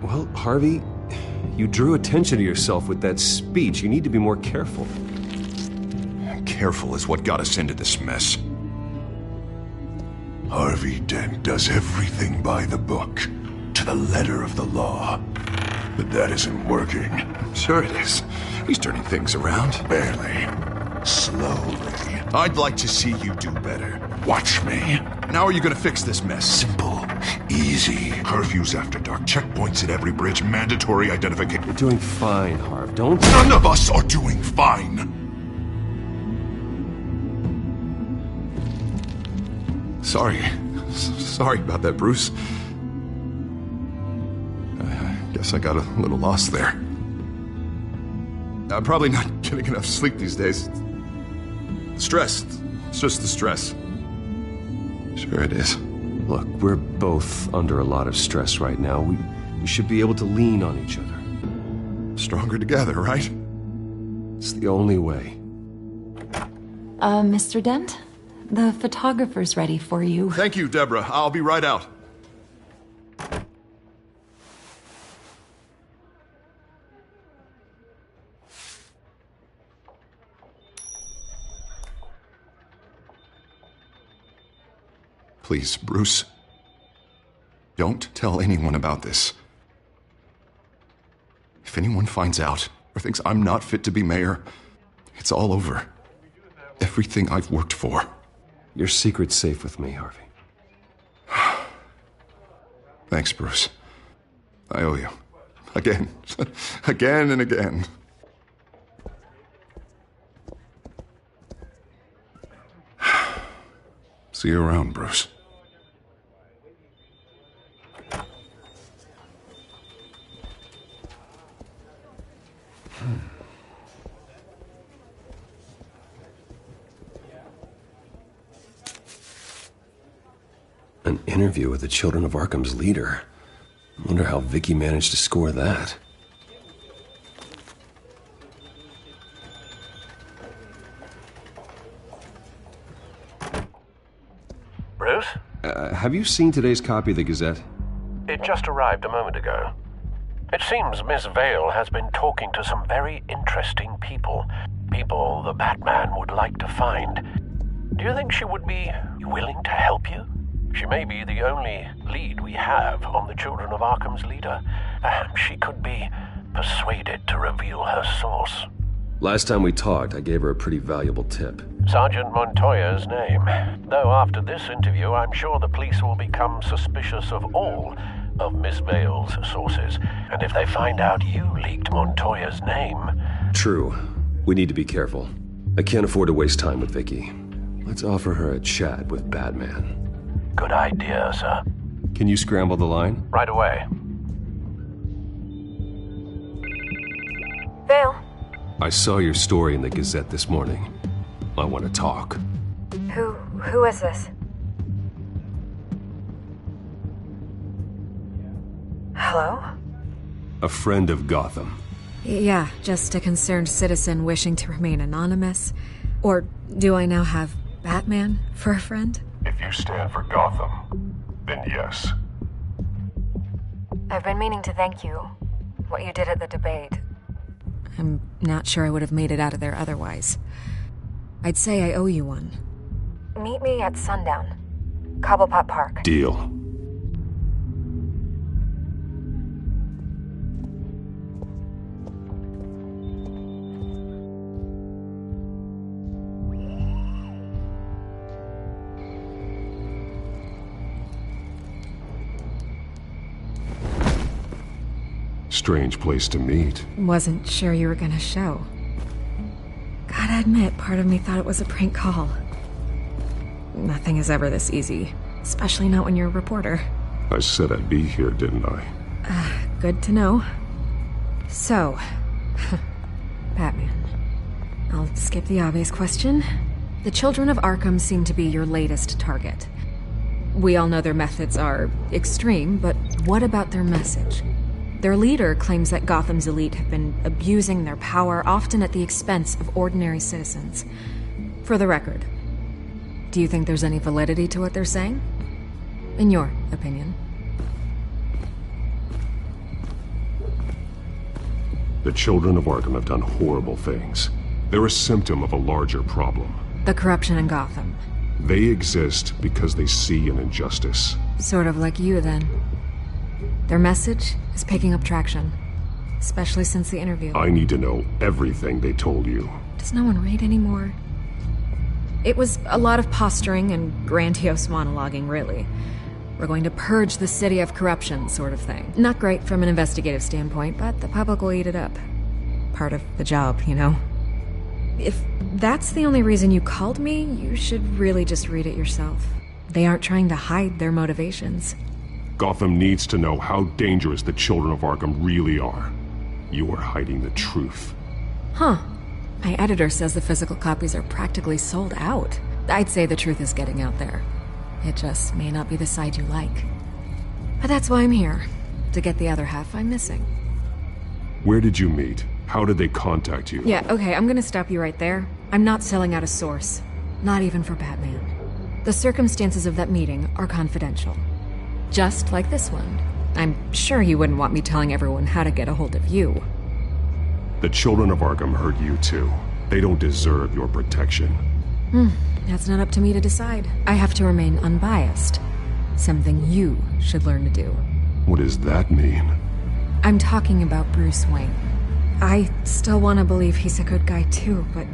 Speaker 18: Well, Harvey, you drew attention to yourself with that speech. You need to be more careful.
Speaker 11: Careful is what got us into this mess. Harvey Dent does everything by the book, to the letter of the law. But that isn't working. Sure it is. He's turning things around. Barely. Slowly. I'd like to see you do better. Watch me. Now are you gonna fix this mess? Simple. Easy. Curfews after dark. Checkpoints at every bridge. Mandatory identification.
Speaker 18: You're doing fine, Harv. Don't...
Speaker 11: None of us are doing fine! Sorry about that, Bruce. I guess I got a little lost there. I'm probably not getting enough sleep these days. Stress. It's just the stress. Sure it is.
Speaker 18: Look, we're both under a lot of stress right now. We should be able to lean on each other.
Speaker 11: Stronger together, right?
Speaker 18: It's the only way.
Speaker 4: Mr. Dent? The photographer's ready for you.
Speaker 11: Thank you, Deborah. I'll be right out. Please, Bruce. Don't tell anyone about this. If anyone finds out or thinks I'm not fit to be mayor, it's all over. Everything I've worked for.
Speaker 18: Your secret's safe with me, Harvey.
Speaker 11: Thanks, Bruce. I owe you. Again. Again and again. See you around, Bruce.
Speaker 18: An interview with the Children of Arkham's leader. I wonder how Vicky managed to score that.
Speaker 16: Bruce?
Speaker 18: Have you seen today's copy of the Gazette?
Speaker 16: It just arrived a moment ago.
Speaker 14: It seems Miss Vale has been talking to some very interesting people. People the Batman would like to find. Do you think she would be willing to help you? She may be the only lead we have on the Children of Arkham's leader. Perhaps she could be persuaded to reveal her source.
Speaker 18: Last time we talked, I gave her a pretty valuable tip.
Speaker 14: Sergeant Montoya's name. Though after this interview, I'm sure the police will become suspicious of all of Miss Vale's sources. And if they find out you leaked Montoya's name...
Speaker 18: True. We need to be careful. I can't afford to waste time with Vicky. Let's offer her a chat with Batman.
Speaker 14: Good idea, sir.
Speaker 18: Can you scramble the line?
Speaker 14: Right away.
Speaker 3: Vale.
Speaker 18: I saw your story in the Gazette this morning. I want to talk.
Speaker 3: Who is this? Hello?
Speaker 18: A friend of Gotham.
Speaker 5: Yeah, just a concerned citizen wishing to remain anonymous. Or do I now have Batman for a friend?
Speaker 1: If you stand for Gotham, then yes.
Speaker 3: I've been meaning to thank you. What you did at the debate.
Speaker 5: I'm not sure I would have made it out of there otherwise. I'd say I owe you one.
Speaker 3: Meet me at sundown. Cobblepot Park.
Speaker 1: Deal. Strange place to meet.
Speaker 5: Wasn't sure you were gonna show. Gotta admit, part of me thought it was a prank call. Nothing is ever this easy, especially not when you're a reporter.
Speaker 1: I said I'd be here, didn't I?
Speaker 5: Good to know. So, Batman. I'll skip the obvious question. The Children of Arkham seem to be your latest target. We all know their methods are extreme, but what about their message? Their leader claims that Gotham's elite have been abusing their power, often at the expense of ordinary citizens. For the record, do you think there's any validity to what they're saying? In your opinion?
Speaker 1: The Children of Arkham have done horrible things. They're a symptom of a larger problem.
Speaker 5: The corruption in Gotham.
Speaker 1: They exist because they see an injustice.
Speaker 5: Sort of like you, then. Their message is picking up traction, especially since the interview.
Speaker 1: I need to know everything they told you.
Speaker 5: Does no one read anymore? It was a lot of posturing and grandiose monologuing, really. We're going to purge the city of corruption, sort of thing. Not great from an investigative standpoint, but the public will eat it up. Part of the job, you know? If that's the only reason you called me, you should really just read it yourself. They aren't trying to hide their motivations.
Speaker 1: Gotham needs to know how dangerous the Children of Arkham really are. You are hiding the truth.
Speaker 5: Huh. My editor says the physical copies are practically sold out. I'd say the truth is getting out there. It just may not be the side you like. But that's why I'm here. To get the other half I'm missing.
Speaker 1: Where did you meet? How did they contact you?
Speaker 5: Yeah, okay, I'm gonna stop you right there. I'm not selling out a source. Not even for Batman. The circumstances of that meeting are confidential. Just like this one. I'm sure you wouldn't want me telling everyone how to get a hold of you.
Speaker 1: The Children of Arkham hurt you too. They don't deserve your protection.
Speaker 5: That's not up to me to decide. I have to remain unbiased. Something you should learn to do.
Speaker 1: What does that mean?
Speaker 5: I'm talking about Bruce Wayne. I still want to believe he's a good guy too, but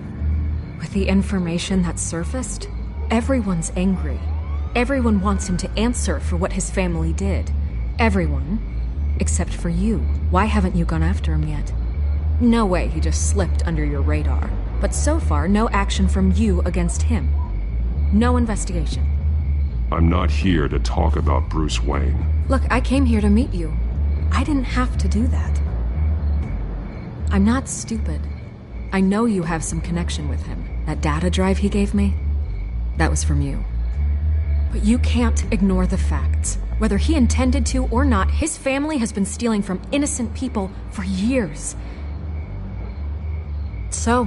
Speaker 5: with the information that surfaced, everyone's angry. Everyone wants him to answer for what his family did. Everyone, except for you. Why haven't you gone after him yet? No way he just slipped under your radar. But so far, no action from you against him. No investigation.
Speaker 1: I'm not here to talk about Bruce Wayne.
Speaker 5: Look, I came here to meet you. I didn't have to do that. I'm not stupid. I know you have some connection with him. That data drive he gave me, that was from you. But you can't ignore the facts. Whether he intended to or not, his family has been stealing from innocent people for years. So,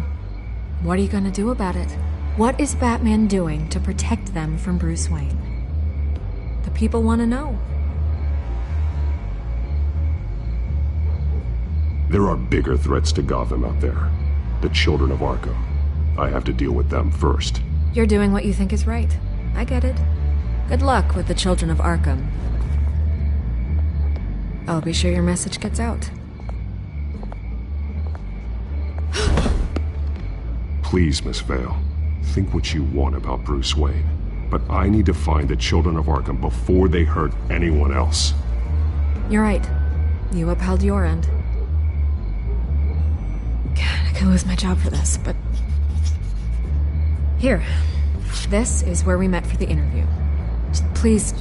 Speaker 5: what are you gonna do about it? What is Batman doing to protect them from Bruce Wayne? The people want to know.
Speaker 1: There are bigger threats to Gotham out there. The children of Arkham. I have to deal with them first.
Speaker 5: You're doing what you think is right. I get it. Good luck with the children of Arkham. I'll be sure your message gets out.
Speaker 1: Please, Miss Vale. Think what you want about Bruce Wayne. But I need to find the children of Arkham before they hurt anyone else.
Speaker 5: You're right. You upheld your end. God, I could lose my job for this, but... Here. This is where we met for the interview. Please,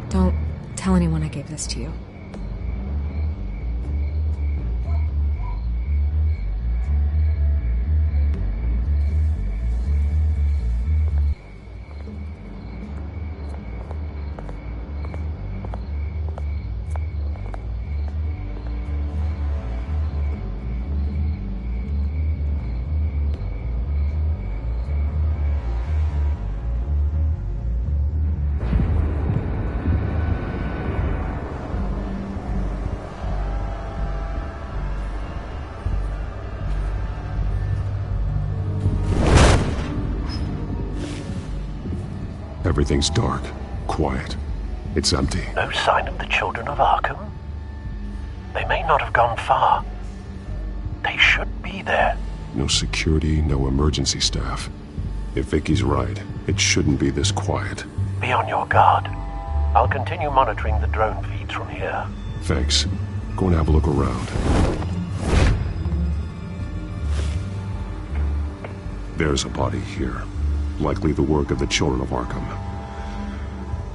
Speaker 5: don't tell anyone I gave this to you.
Speaker 1: Everything's dark, quiet. It's empty.
Speaker 14: No sign of the children of Arkham? They may not have gone far. They should be there.
Speaker 1: No security, no emergency staff. If Vicky's right, it shouldn't be this quiet.
Speaker 14: Be on your guard. I'll continue monitoring the drone feeds from here.
Speaker 1: Thanks. Go and have a look around. There's a body here. Likely the work of the children of Arkham.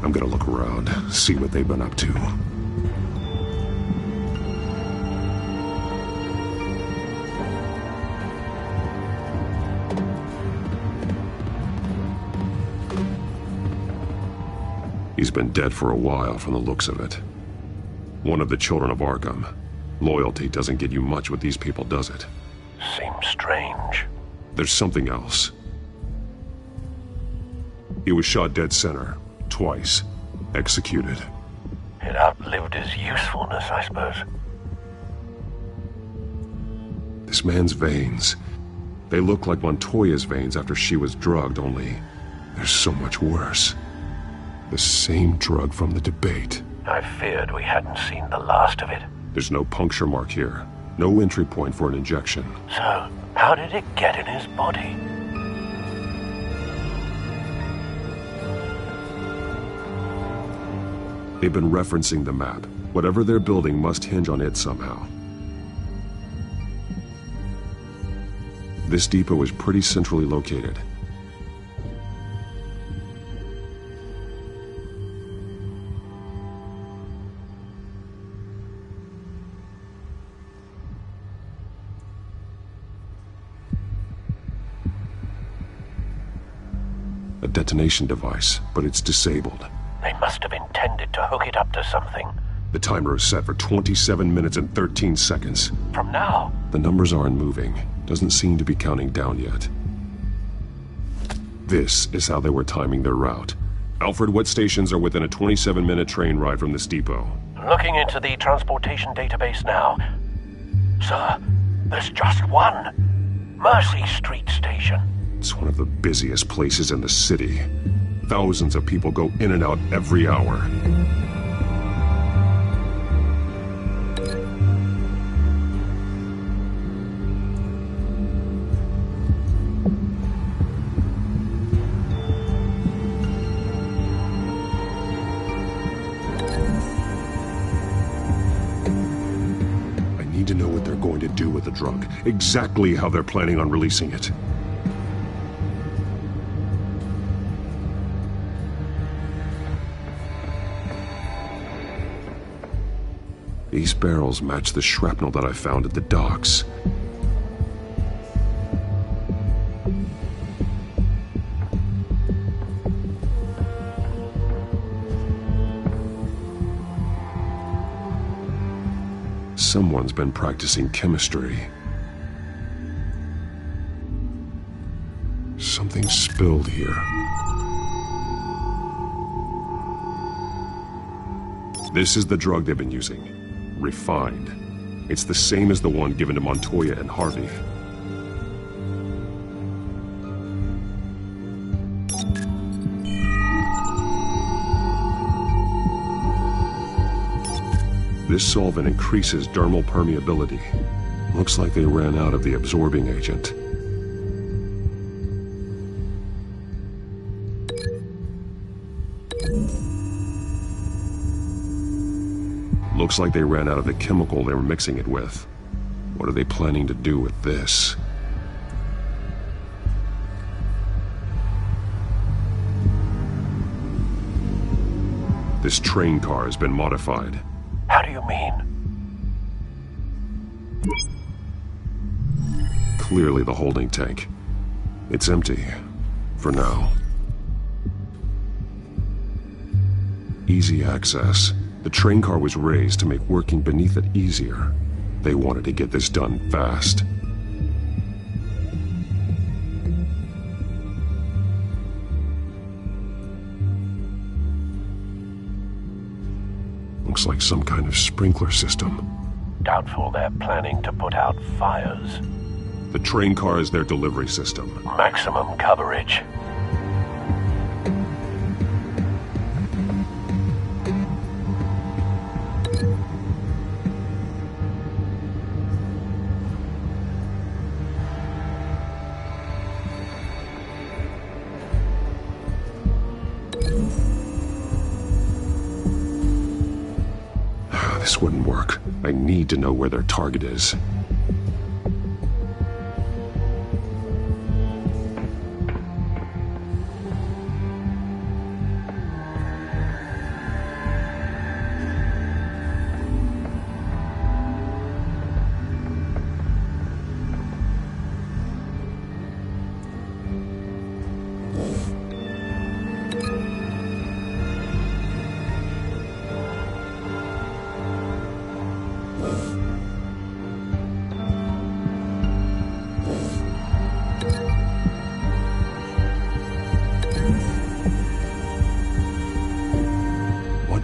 Speaker 1: I'm gonna look around, see what they've been up to. He's been dead for a while from the looks of it. One of the children of Arkham. Loyalty doesn't get you much with these people, does it?
Speaker 14: Seems strange.
Speaker 1: There's something else. He was shot dead center, twice, executed.
Speaker 14: It outlived his usefulness, I suppose.
Speaker 1: This man's veins, they look like Montoya's veins after she was drugged, only they're so much worse. The same drug from the debate.
Speaker 14: I feared we hadn't seen the last of it.
Speaker 1: There's no puncture mark here, no entry point for an injection.
Speaker 14: So, how did it get in his body?
Speaker 1: They've been referencing the map. Whatever they're building must hinge on it somehow. This depot is pretty centrally located. A detonation device, but it's disabled.
Speaker 14: They must have intended to hook it up to something.
Speaker 1: The timer is set for 27 minutes and 13 seconds.
Speaker 14: From now?
Speaker 1: The numbers aren't moving. Doesn't seem to be counting down yet. This is how they were timing their route. Alfred, what stations are within a 27-minute train ride from this depot?
Speaker 14: Looking into the transportation database now. Sir, there's just one. Mercy Street Station.
Speaker 1: It's one of the busiest places in the city. Thousands of people go in and out every hour. I need to know what they're going to do with the drug. Exactly how they're planning on releasing it. These barrels match the shrapnel that I found at the docks. Someone's been practicing chemistry. Something spilled here. This is the drug they've been using. Refined. It's the same as the one given to Montoya and Harvey. This solvent increases dermal permeability. Looks like they ran out of the absorbing agent. Looks like they ran out of the chemical they were mixing it with. What are they planning to do with this? This train car has been modified.
Speaker 14: How do you mean?
Speaker 1: Clearly the holding tank. It's empty. For now. Easy access. The train car was raised to make working beneath it easier. They wanted to get this done fast. Looks like some kind of sprinkler system.
Speaker 14: Doubtful they're planning to put out fires.
Speaker 1: The train car is their delivery system.
Speaker 14: Maximum coverage.
Speaker 1: This wouldn't work. I need to know where their target is.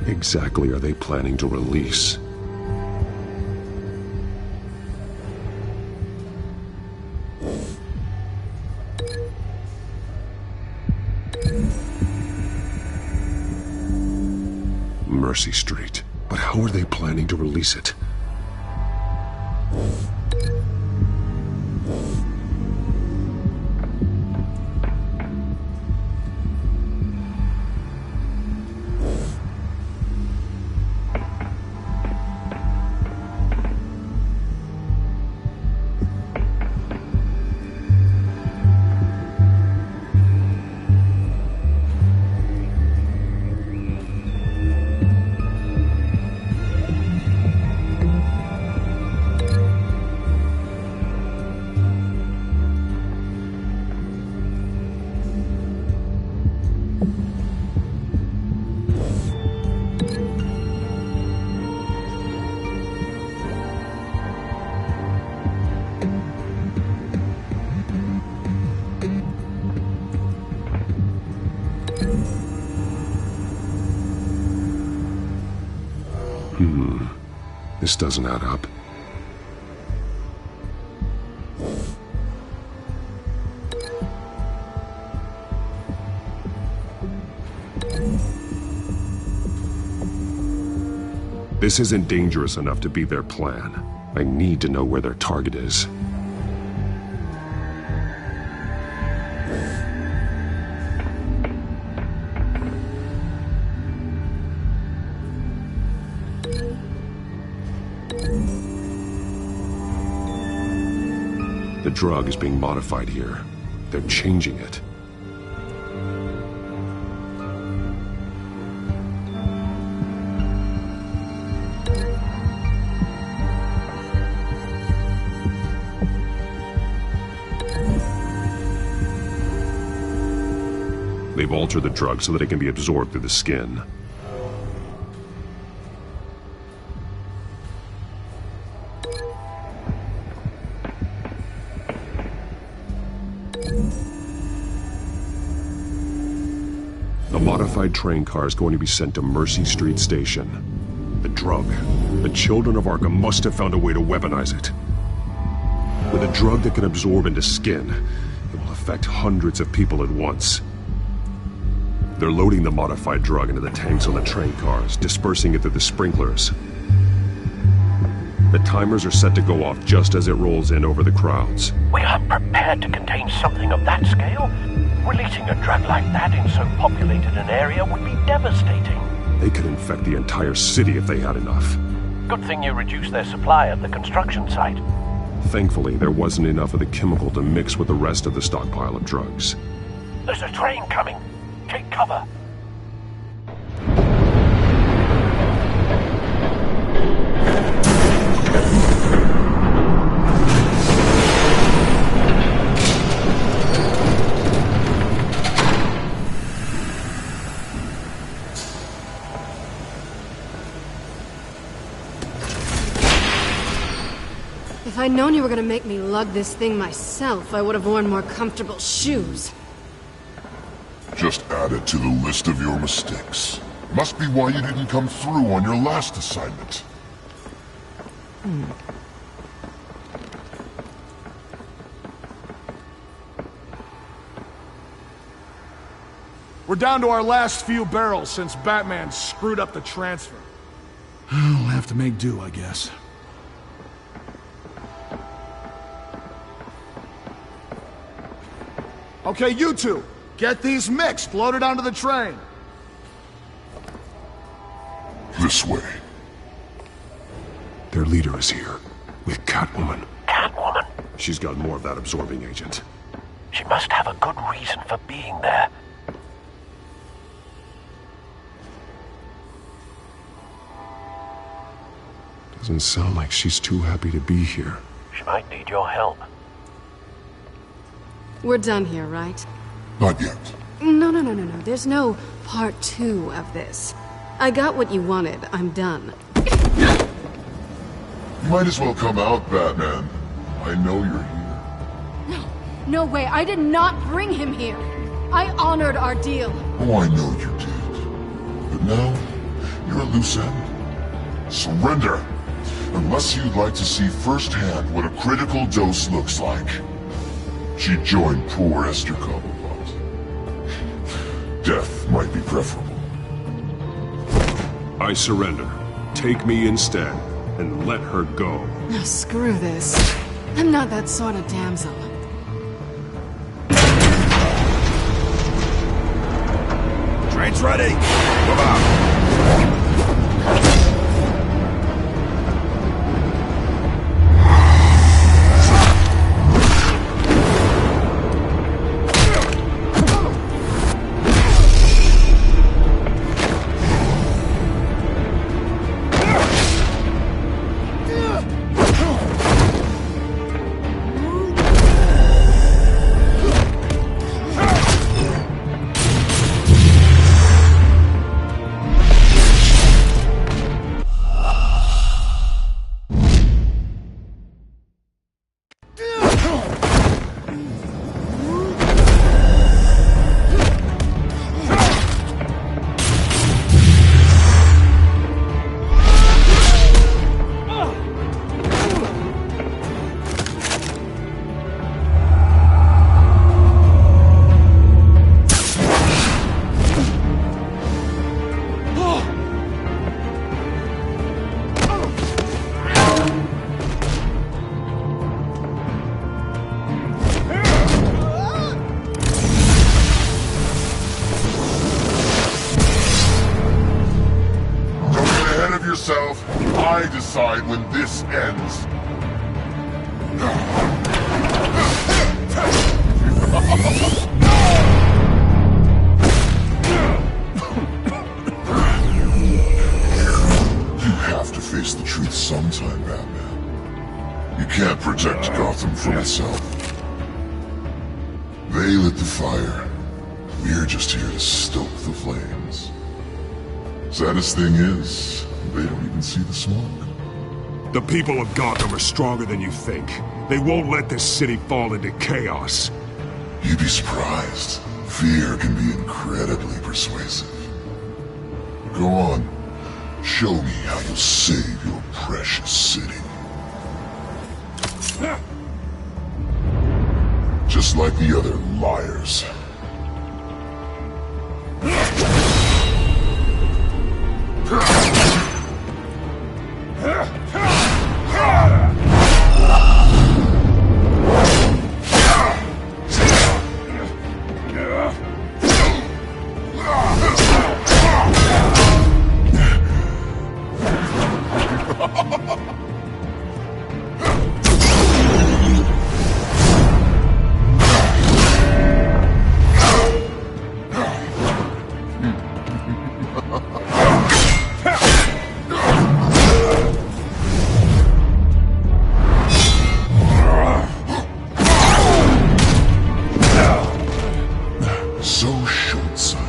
Speaker 1: Exactly are they planning to release? Mercy Street. But how are they planning to release it? This doesn't add up. This isn't dangerous enough to be their plan. I need to know where their target is. The drug is being modified here. They're changing it. They've altered the drug so that it can be absorbed through the skin. The modified train car is going to be sent to Mercy Street Station. The drug The children of Arkham must have found a way to weaponize it. With a drug that can absorb into skin, it will affect hundreds of people at once. They're loading the modified drug into the tanks on the train cars, dispersing it through the sprinklers. The timers are set to go off just as it rolls in over the crowds.
Speaker 14: We aren't prepared to contain something of that scale. Releasing a drug like that in so populated an area would be devastating.
Speaker 1: They could infect the entire city if they had enough.
Speaker 14: Good thing you reduced their supply at the construction site.
Speaker 1: Thankfully, there wasn't enough of the chemical to mix with the rest of the stockpile of drugs.
Speaker 14: There's a train coming. Take cover.
Speaker 6: If I'd known you were gonna make me lug this thing myself, I would have worn more comfortable shoes.
Speaker 13: Just add it to the list of your mistakes. Must be why you didn't come through on your last assignment.
Speaker 21: We're down to our last few barrels since Batman screwed up the transfer. We'll have to make do, I guess. Okay, you two, get these mixed, loaded onto the train.
Speaker 13: This way.
Speaker 1: Their leader is here, with Catwoman.
Speaker 14: Catwoman?
Speaker 1: She's got more of that absorbing agent.
Speaker 14: She must have a good reason for being there.
Speaker 1: Doesn't sound like she's too happy to be here.
Speaker 14: She might need your help.
Speaker 6: We're done here, right?
Speaker 13: Not yet.
Speaker 6: No. There's no part 2 of this. I got what you wanted. I'm done.
Speaker 13: You might as well come out, Batman. I know you're here.
Speaker 6: No way. I did not bring him here. I honored our deal.
Speaker 13: Oh, I know you did. But now, you're a loose end. Surrender! Unless you'd like to see firsthand what a critical dose looks like. She joined poor Esther Cobblepot. Death might be preferable.
Speaker 1: I surrender. Take me instead, and let her go.
Speaker 6: Oh, screw this. I'm not that sort of damsel.
Speaker 17: Train's ready! Move out!
Speaker 13: I decide when this ends. You have to face the truth sometime, Batman. You can't protect Gotham from itself. They lit the fire. We're just here to stoke the flames. Saddest thing is, they don't even see the smoke.
Speaker 1: The people of Gotham are stronger than you think. They won't let this city fall into chaos.
Speaker 13: You'd be surprised. Fear can be incredibly persuasive. Go on. Show me how you'll save your precious city. Just like the other liars. So short-sighted.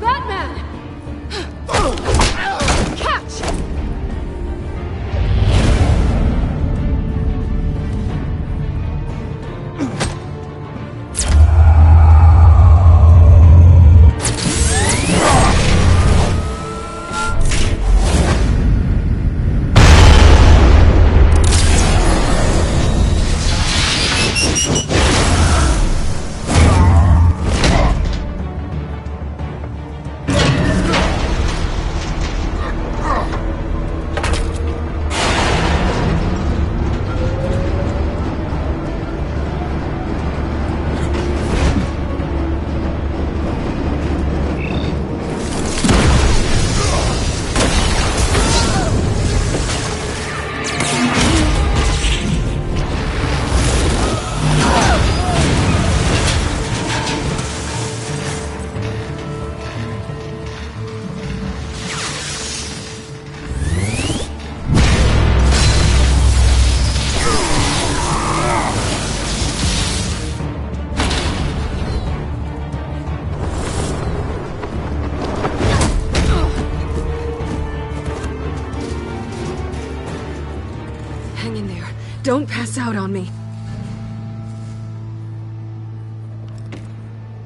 Speaker 6: Batman! Catch!
Speaker 5: Hang in there. Don't pass out on me.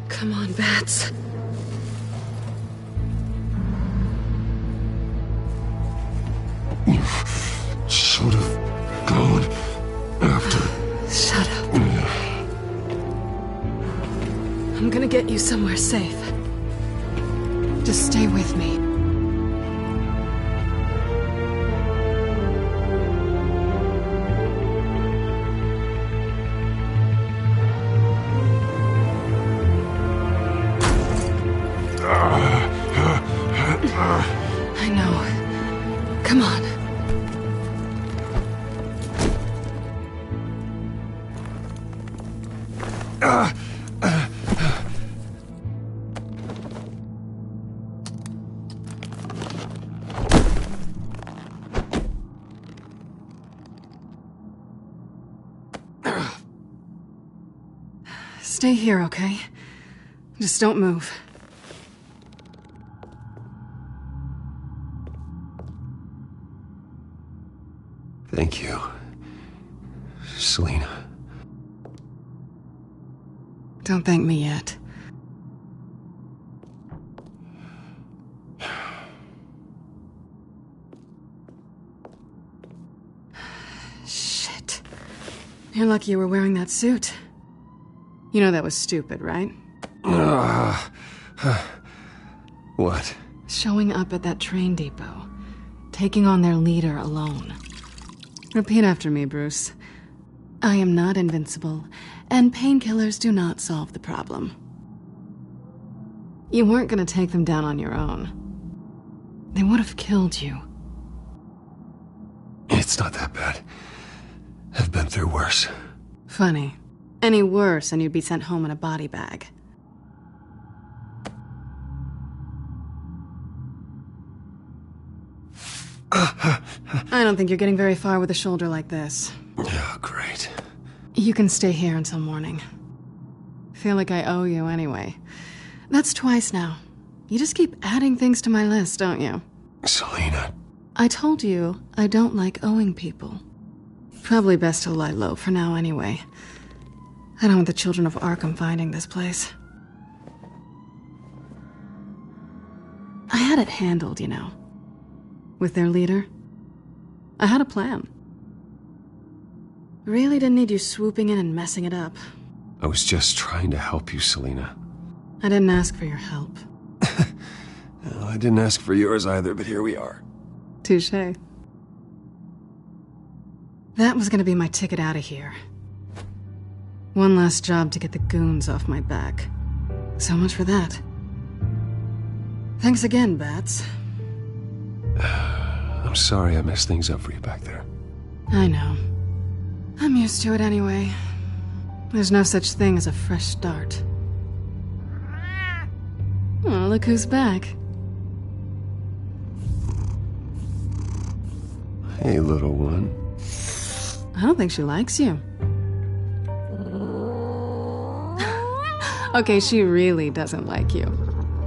Speaker 5: Come on, Bats.
Speaker 13: You should have gone after...
Speaker 5: Shut up. I'm gonna get you somewhere safe. Just stay with me. I know. Come on. Stay here, okay? Just don't move.
Speaker 18: Thank you, Selina.
Speaker 5: Don't thank me yet. Shit. You're lucky you were wearing that suit. You know that was stupid, right?
Speaker 18: What?
Speaker 5: Showing up at that train depot. Taking on their leader alone. Repeat after me, Bruce. I am not invincible, and painkillers do not solve the problem. You weren't gonna take them down on your own. They would have killed you.
Speaker 18: It's not that bad. I've been through worse.
Speaker 5: Funny. Any worse and you'd be sent home in a body bag. I don't think you're getting very far with a shoulder like this.
Speaker 18: Oh, great.
Speaker 5: You can stay here until morning. Feel like I owe you anyway. That's twice now. You just keep adding things to my list, don't you?
Speaker 18: Selina.
Speaker 5: I told you I don't like owing people. Probably best to lie low for now anyway.
Speaker 6: I don't want the children of Arkham finding this place. I had it handled, you know. With their leader. I had a plan. Really didn't need you swooping in and messing it up.
Speaker 18: I was just trying to help you, Selina.
Speaker 6: I didn't ask for your help.
Speaker 18: Well, I didn't ask for yours either, but here we are.
Speaker 6: Touché. That was gonna be my ticket out of here. One last job to get the goons off my back. So much for that. Thanks again, Bats.
Speaker 18: I'm sorry I messed things up for you back there.
Speaker 6: I know. I'm used to it anyway. There's no such thing as a fresh start. Oh, look who's back.
Speaker 18: Hey, little one.
Speaker 6: I don't think she likes you. Okay, she really doesn't like you.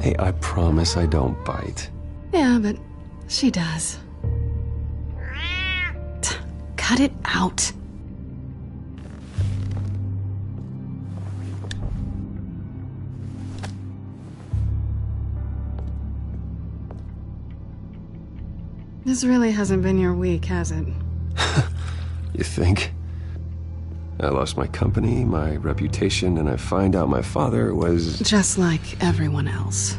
Speaker 18: Hey, I promise I don't bite.
Speaker 6: Yeah, but she does. Cut it out. This really hasn't been your week, has it?
Speaker 18: You think? I lost my company, my reputation, and I find out my father was...
Speaker 6: Just like everyone else.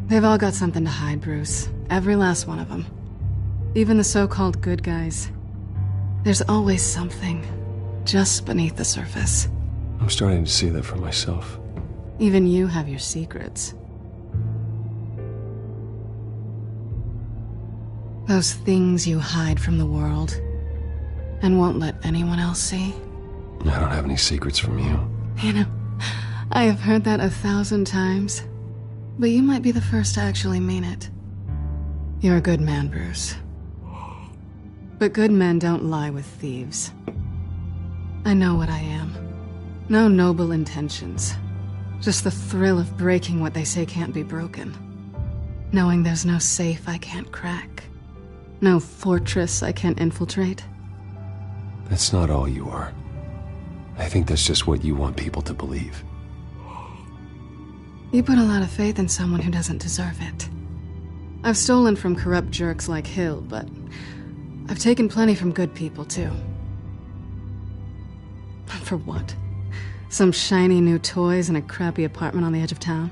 Speaker 6: They've all got something to hide, Bruce. Every last one of them. Even the so-called good guys. There's always something just beneath the surface.
Speaker 18: I'm starting to see that for myself.
Speaker 6: Even you have your secrets. Those things you hide from the world and won't let anyone else see.
Speaker 18: I don't have any secrets from you.
Speaker 6: You know, I have heard that 1,000 times, but you might be the first to actually mean it. You're a good man, Bruce. But good men don't lie with thieves. I know what I am. No noble intentions. Just the thrill of breaking what they say can't be broken. Knowing there's no safe I can't crack. No fortress I can't infiltrate.
Speaker 18: That's not all you are. I think that's just what you want people to believe.
Speaker 6: You put a lot of faith in someone who doesn't deserve it. I've stolen from corrupt jerks like Hill, but I've taken plenty from good people, too. For what? Some shiny new toys and a crappy apartment on the edge of town?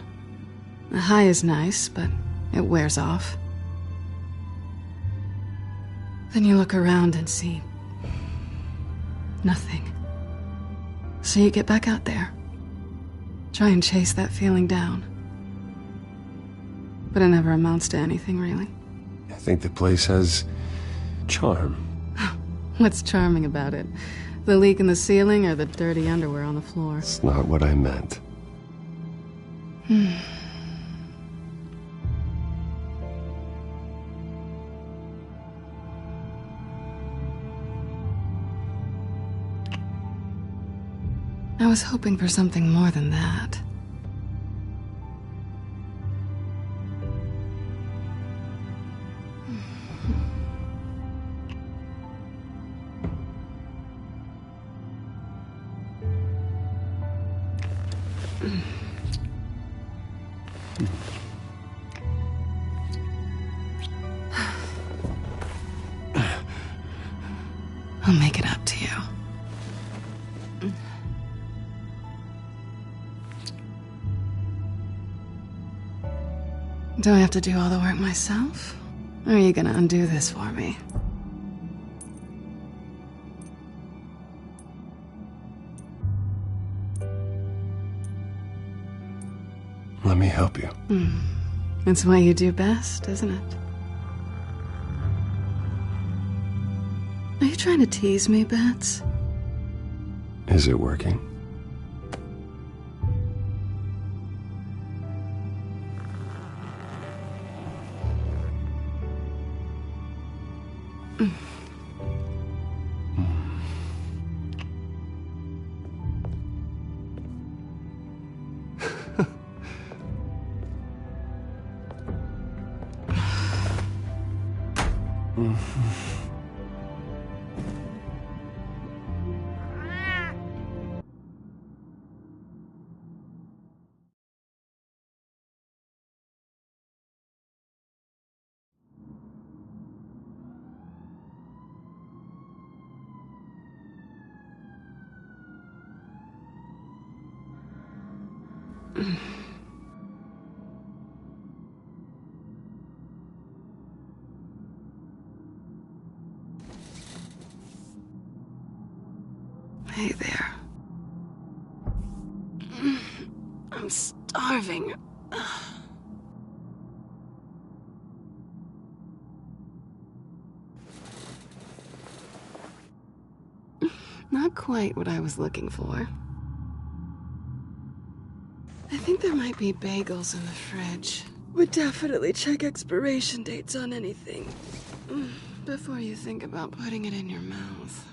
Speaker 6: The high is nice, but it wears off. Then you look around and see nothing. So you get back out there. Try and chase that feeling down. But it never amounts to anything, really.
Speaker 18: I think the place has charm.
Speaker 6: What's charming about it? The leak in the ceiling or the dirty underwear on the floor?
Speaker 18: It's not what I meant.
Speaker 6: I was hoping for something more than that. I'll make it up to you. Do I have to do all the work myself? Or are you gonna undo this for me?
Speaker 18: Let me help you.
Speaker 6: It's what you do best, isn't it? Are you trying to tease me, Bats?
Speaker 18: Is it working?
Speaker 6: Hey there. I'm starving. Not quite what I was looking for. I think there might be bagels in the fridge. Would definitely check expiration dates on anything before you think about putting it in your mouth.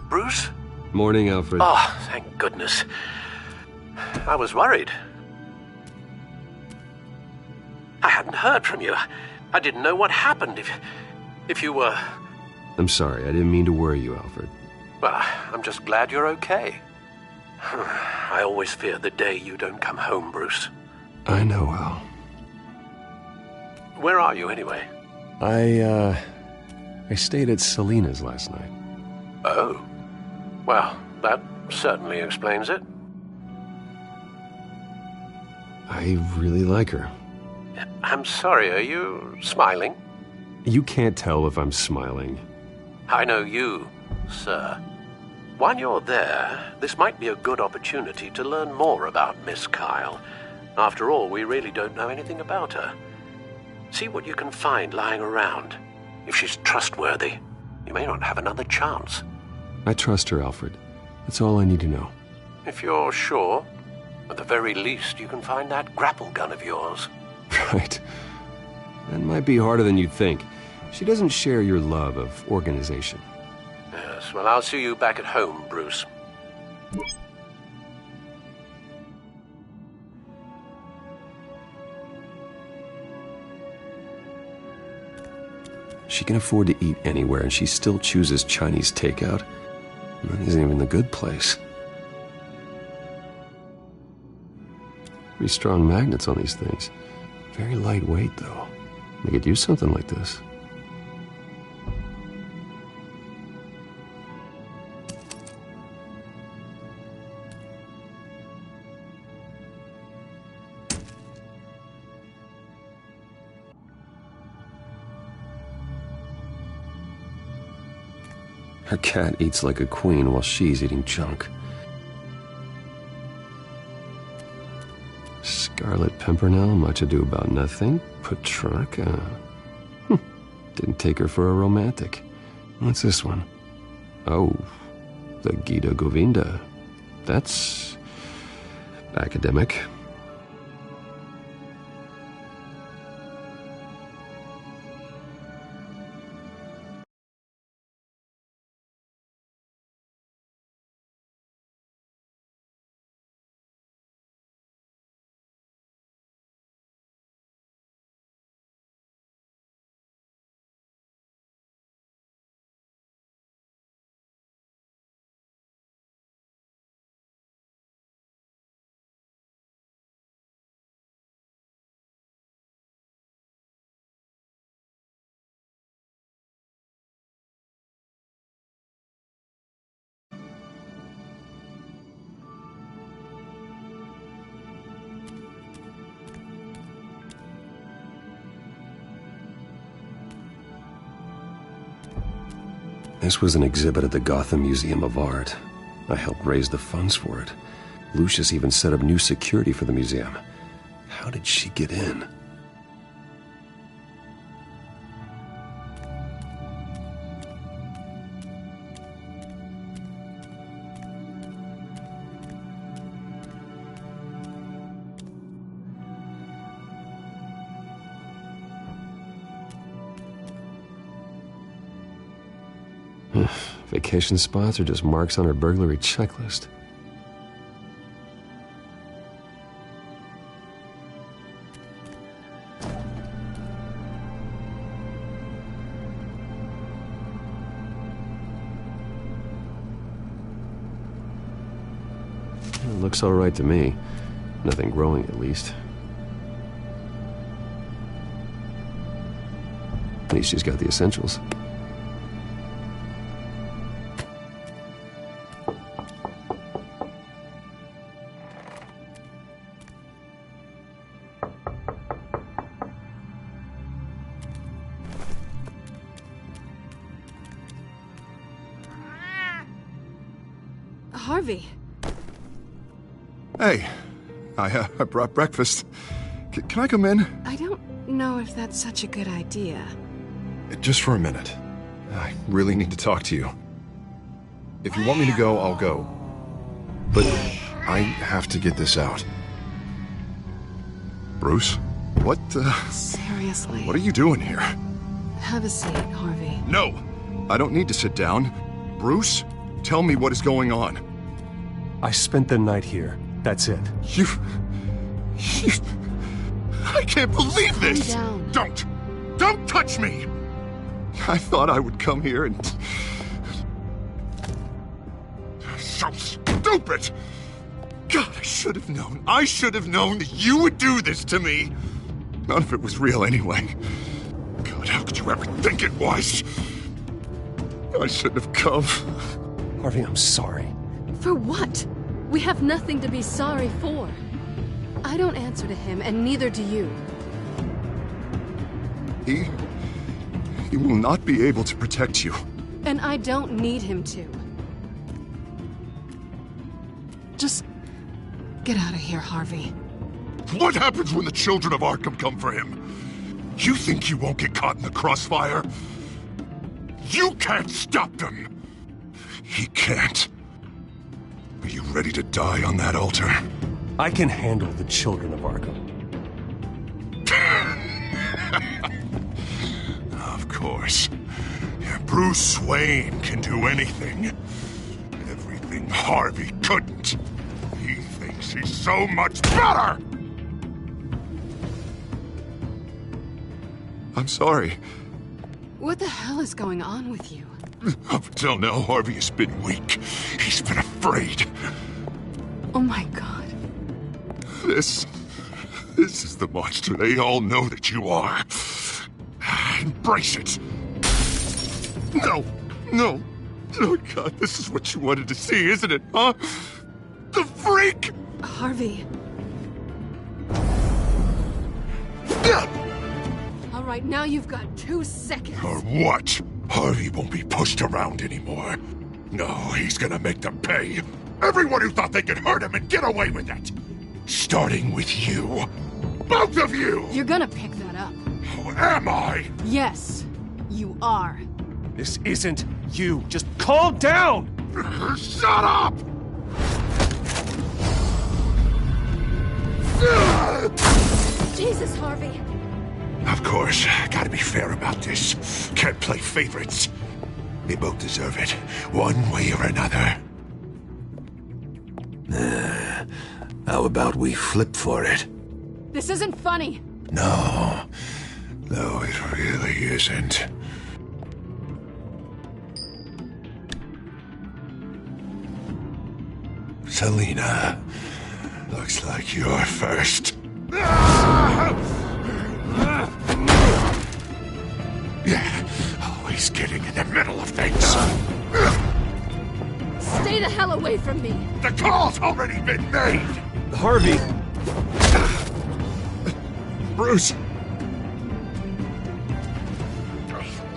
Speaker 14: Bruce?
Speaker 18: Morning, Alfred.
Speaker 14: Oh, thank goodness. I was worried. I hadn't heard from you. I didn't know what happened if you were...
Speaker 18: I'm sorry, I didn't mean to worry you, Alfred.
Speaker 14: Well, I'm just glad you're okay. I always fear the day you don't come home, Bruce.
Speaker 18: I know, Al.
Speaker 14: Where are you, anyway?
Speaker 18: I stayed at Selena's last night.
Speaker 14: Oh. Well, that certainly explains it.
Speaker 18: I really like her.
Speaker 14: I'm sorry, are you smiling?
Speaker 18: You can't tell if I'm smiling.
Speaker 14: I know you, sir. While you're there, this might be a good opportunity to learn more about Miss Kyle. After all, we really don't know anything about her. See what you can find lying around. If she's trustworthy, you may not have another chance.
Speaker 18: I trust her, Alfred. That's all I need to know.
Speaker 14: If you're sure, at the very least, you can find that grapple gun of yours.
Speaker 18: Right. That might be harder than you'd think. She doesn't share your love of organization.
Speaker 14: Yes, well, I'll see you back at home, Bruce.
Speaker 18: She can afford to eat anywhere, and she still chooses Chinese takeout. That isn't even the good place. Pretty strong magnets on these things. Very lightweight, though. They could use something like this. Her cat eats like a queen while she's eating junk. Scarlet Pimpernel, much ado about nothing. Petrarca. Didn't take her for a romantic. What's this one? Oh, the Gita Govinda. That's academic. This was an exhibit at the Gotham Museum of Art. I helped raise the funds for it. Lucius even set up new security for the museum. How did she get in? Vacation spots are just marks on her burglary checklist. It looks all right to me. Nothing growing, at least. At least she's got the essentials.
Speaker 5: Harvey.
Speaker 2: Hey, I brought breakfast. Can I come in?
Speaker 6: I don't know if that's such a good idea.
Speaker 11: Just for a minute. I really need to talk to you. If you want me to go, I'll go. But I have to get this out.
Speaker 2: Bruce? What,
Speaker 6: Seriously.
Speaker 2: What are you doing here?
Speaker 6: Have a seat, Harvey.
Speaker 2: No! I don't need to sit down. Bruce, tell me what is going on.
Speaker 18: I spent the night here. That's it.
Speaker 2: You... I can't believe this!
Speaker 6: Calm down.
Speaker 2: Don't touch me! I thought I would come here and... So stupid! God, I should have known. I should have known that you would do this to me. None of it was real anyway. God, how could you ever think it was? I shouldn't have come.
Speaker 18: Harvey, I'm sorry.
Speaker 6: For what? We have nothing to be sorry for. I don't answer to him, and neither do you.
Speaker 2: He will not be able to protect you.
Speaker 6: And I don't need him to. Just get out of here, Harvey.
Speaker 2: What happens when the children of Arkham come for him? You think you won't get caught in the crossfire? You can't stop them! He can't. Are you ready to die on that altar?
Speaker 18: I can handle the children of Arkham.
Speaker 2: Of course. Bruce Wayne can do anything. Everything Harvey couldn't. He thinks he's so much better! I'm sorry.
Speaker 6: What the hell is going on with you?
Speaker 2: Up until now, Harvey has been weak. He's been afraid.
Speaker 6: Oh my God.
Speaker 2: This is the monster they all know that you are. Embrace it. No. Oh God, this is what you wanted to see, isn't it, huh? The freak!
Speaker 6: Harvey. All right, now you've got 2 seconds.
Speaker 2: Or what? Harvey won't be pushed around anymore. No, he's gonna make them pay. Everyone who thought they could hurt him and get away with it. Starting with you. Both of you!
Speaker 6: You're gonna pick that up.
Speaker 2: Oh, am I?
Speaker 6: Yes, you are.
Speaker 18: This isn't you. Just calm down!
Speaker 2: Shut up!
Speaker 6: Jesus, Harvey.
Speaker 2: Of course, gotta be fair about this. Can't play favorites. They both deserve it, one way or another.
Speaker 16: How about we flip for it?
Speaker 6: This isn't funny.
Speaker 2: No, it really isn't. Selina, looks like you're first. Yeah, always getting in the middle of things.
Speaker 6: Stay the hell away from me.
Speaker 2: The call's already been made.
Speaker 18: Harvey.
Speaker 2: Bruce.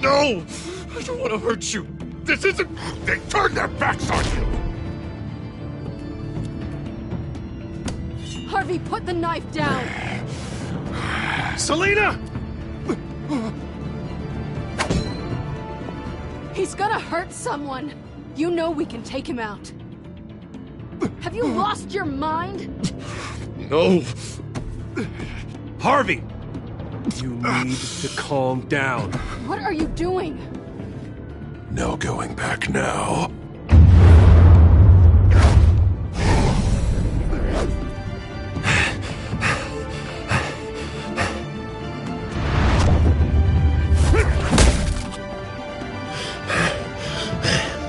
Speaker 2: No, I don't want to hurt you. This isn't... They turned their backs on you.
Speaker 6: Harvey, put the knife down.
Speaker 18: Selina!
Speaker 6: He's gonna hurt someone. You know we can take him out. Have you lost your mind?
Speaker 2: No.
Speaker 18: Harvey! You need to calm down.
Speaker 6: What are you doing?
Speaker 1: No going back now.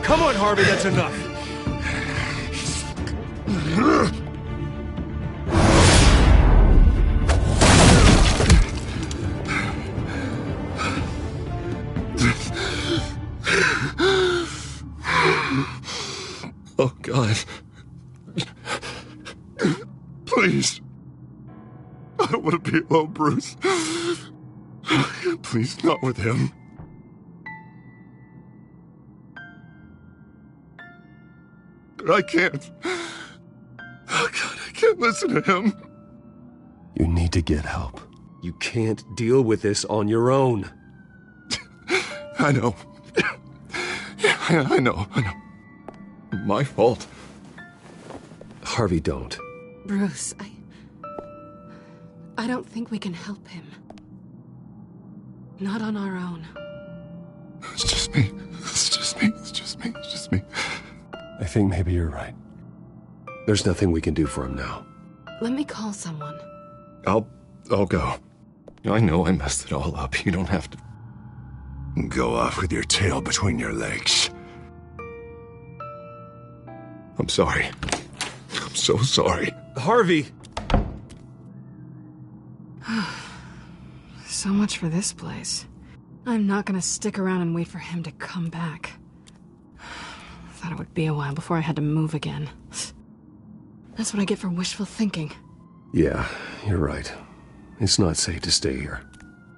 Speaker 18: Come on, Harvey, that's enough.
Speaker 2: Oh, God. Please. I don't want to be alone, Bruce. Please, not with him. I can't. Oh, God, I can't listen to him.
Speaker 18: You need to get help. You can't deal with this on your own.
Speaker 2: I know. Yeah, I know. My fault.
Speaker 18: Harvey, don't.
Speaker 6: Bruce, I don't think we can help him. Not on our own.
Speaker 2: It's just me. It's just me.
Speaker 18: I think maybe you're right. There's nothing we can do for him now.
Speaker 6: Let me call someone.
Speaker 2: I'll go. I know I messed it all up. You don't have to go off with your tail between your legs. I'm sorry. I'm so sorry.
Speaker 18: Harvey!
Speaker 6: So much for this place. I'm not gonna stick around and wait for him to come back. Thought it would be a while before I had to move again. That's what I get for wishful thinking.
Speaker 18: Yeah, you're right. It's not safe to stay here.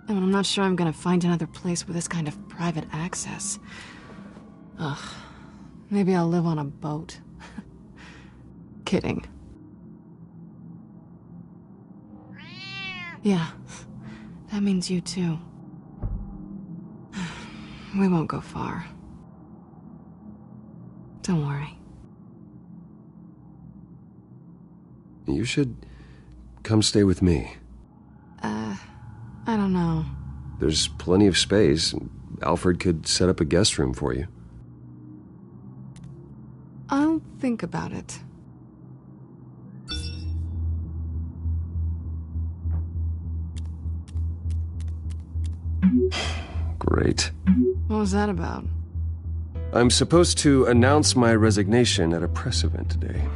Speaker 6: And I'm not sure I'm gonna find another place with this kind of private access. Ugh. Maybe I'll live on a boat. Kidding. Yeah. That means you too. We won't go far. Don't worry.
Speaker 18: You should come stay with me.
Speaker 6: I don't know.
Speaker 18: There's plenty of space. Alfred could set up a guest room for you.
Speaker 6: I'll think about it.
Speaker 18: Great.
Speaker 6: What was that about?
Speaker 18: I'm supposed to announce my resignation at a press event today.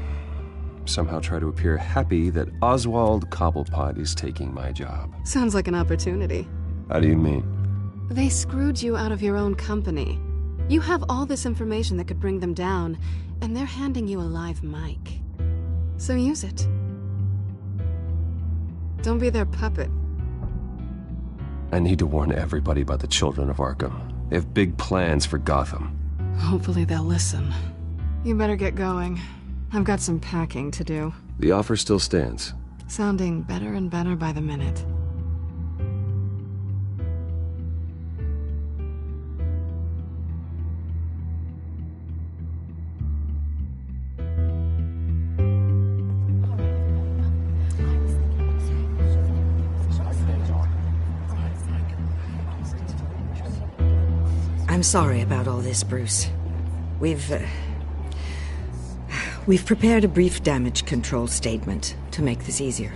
Speaker 18: Somehow try to appear happy that Oswald Cobblepot is taking my job.
Speaker 6: Sounds like an opportunity.
Speaker 18: How do you mean?
Speaker 6: They screwed you out of your own company. You have all this information that could bring them down, and they're handing you a live mic. So use it. Don't be their puppet.
Speaker 18: I need to warn everybody about the children of Arkham. They have big plans for Gotham.
Speaker 6: Hopefully they'll listen. You better get going. I've got some packing to do.
Speaker 18: The offer still stands.
Speaker 6: Sounding better and better by the minute.
Speaker 12: I'm sorry about all this, Bruce. We've prepared a brief damage control statement to make this easier.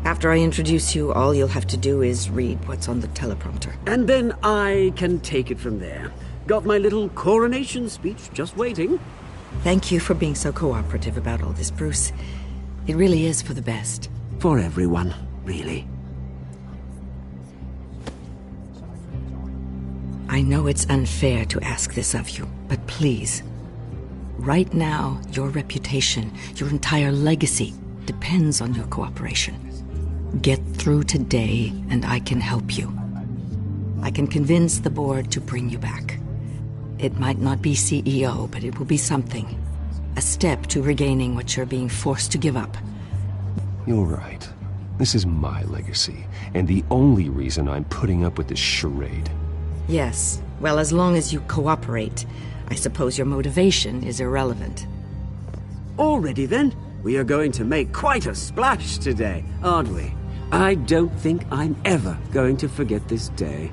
Speaker 12: After I introduce you, all you'll have to do is read what's on the teleprompter.
Speaker 20: And then I can take it from there. Got my little coronation speech just waiting.
Speaker 12: Thank you for being so cooperative about all this, Bruce. It really is for the best.
Speaker 20: For everyone, really.
Speaker 12: I know it's unfair to ask this of you, but please. Right now, your reputation, your entire legacy, depends on your cooperation. Get through today, and I can help you. I can convince the board to bring you back. It might not be CEO, but it will be something. A step to regaining what you're being forced to give up.
Speaker 18: You're right. This is my legacy, and the only reason I'm putting up with this charade.
Speaker 12: Yes. Well, as long as you cooperate, I suppose your motivation is irrelevant.
Speaker 20: Already then, we are going to make quite a splash today, aren't we? I don't think I'm ever going to forget this day.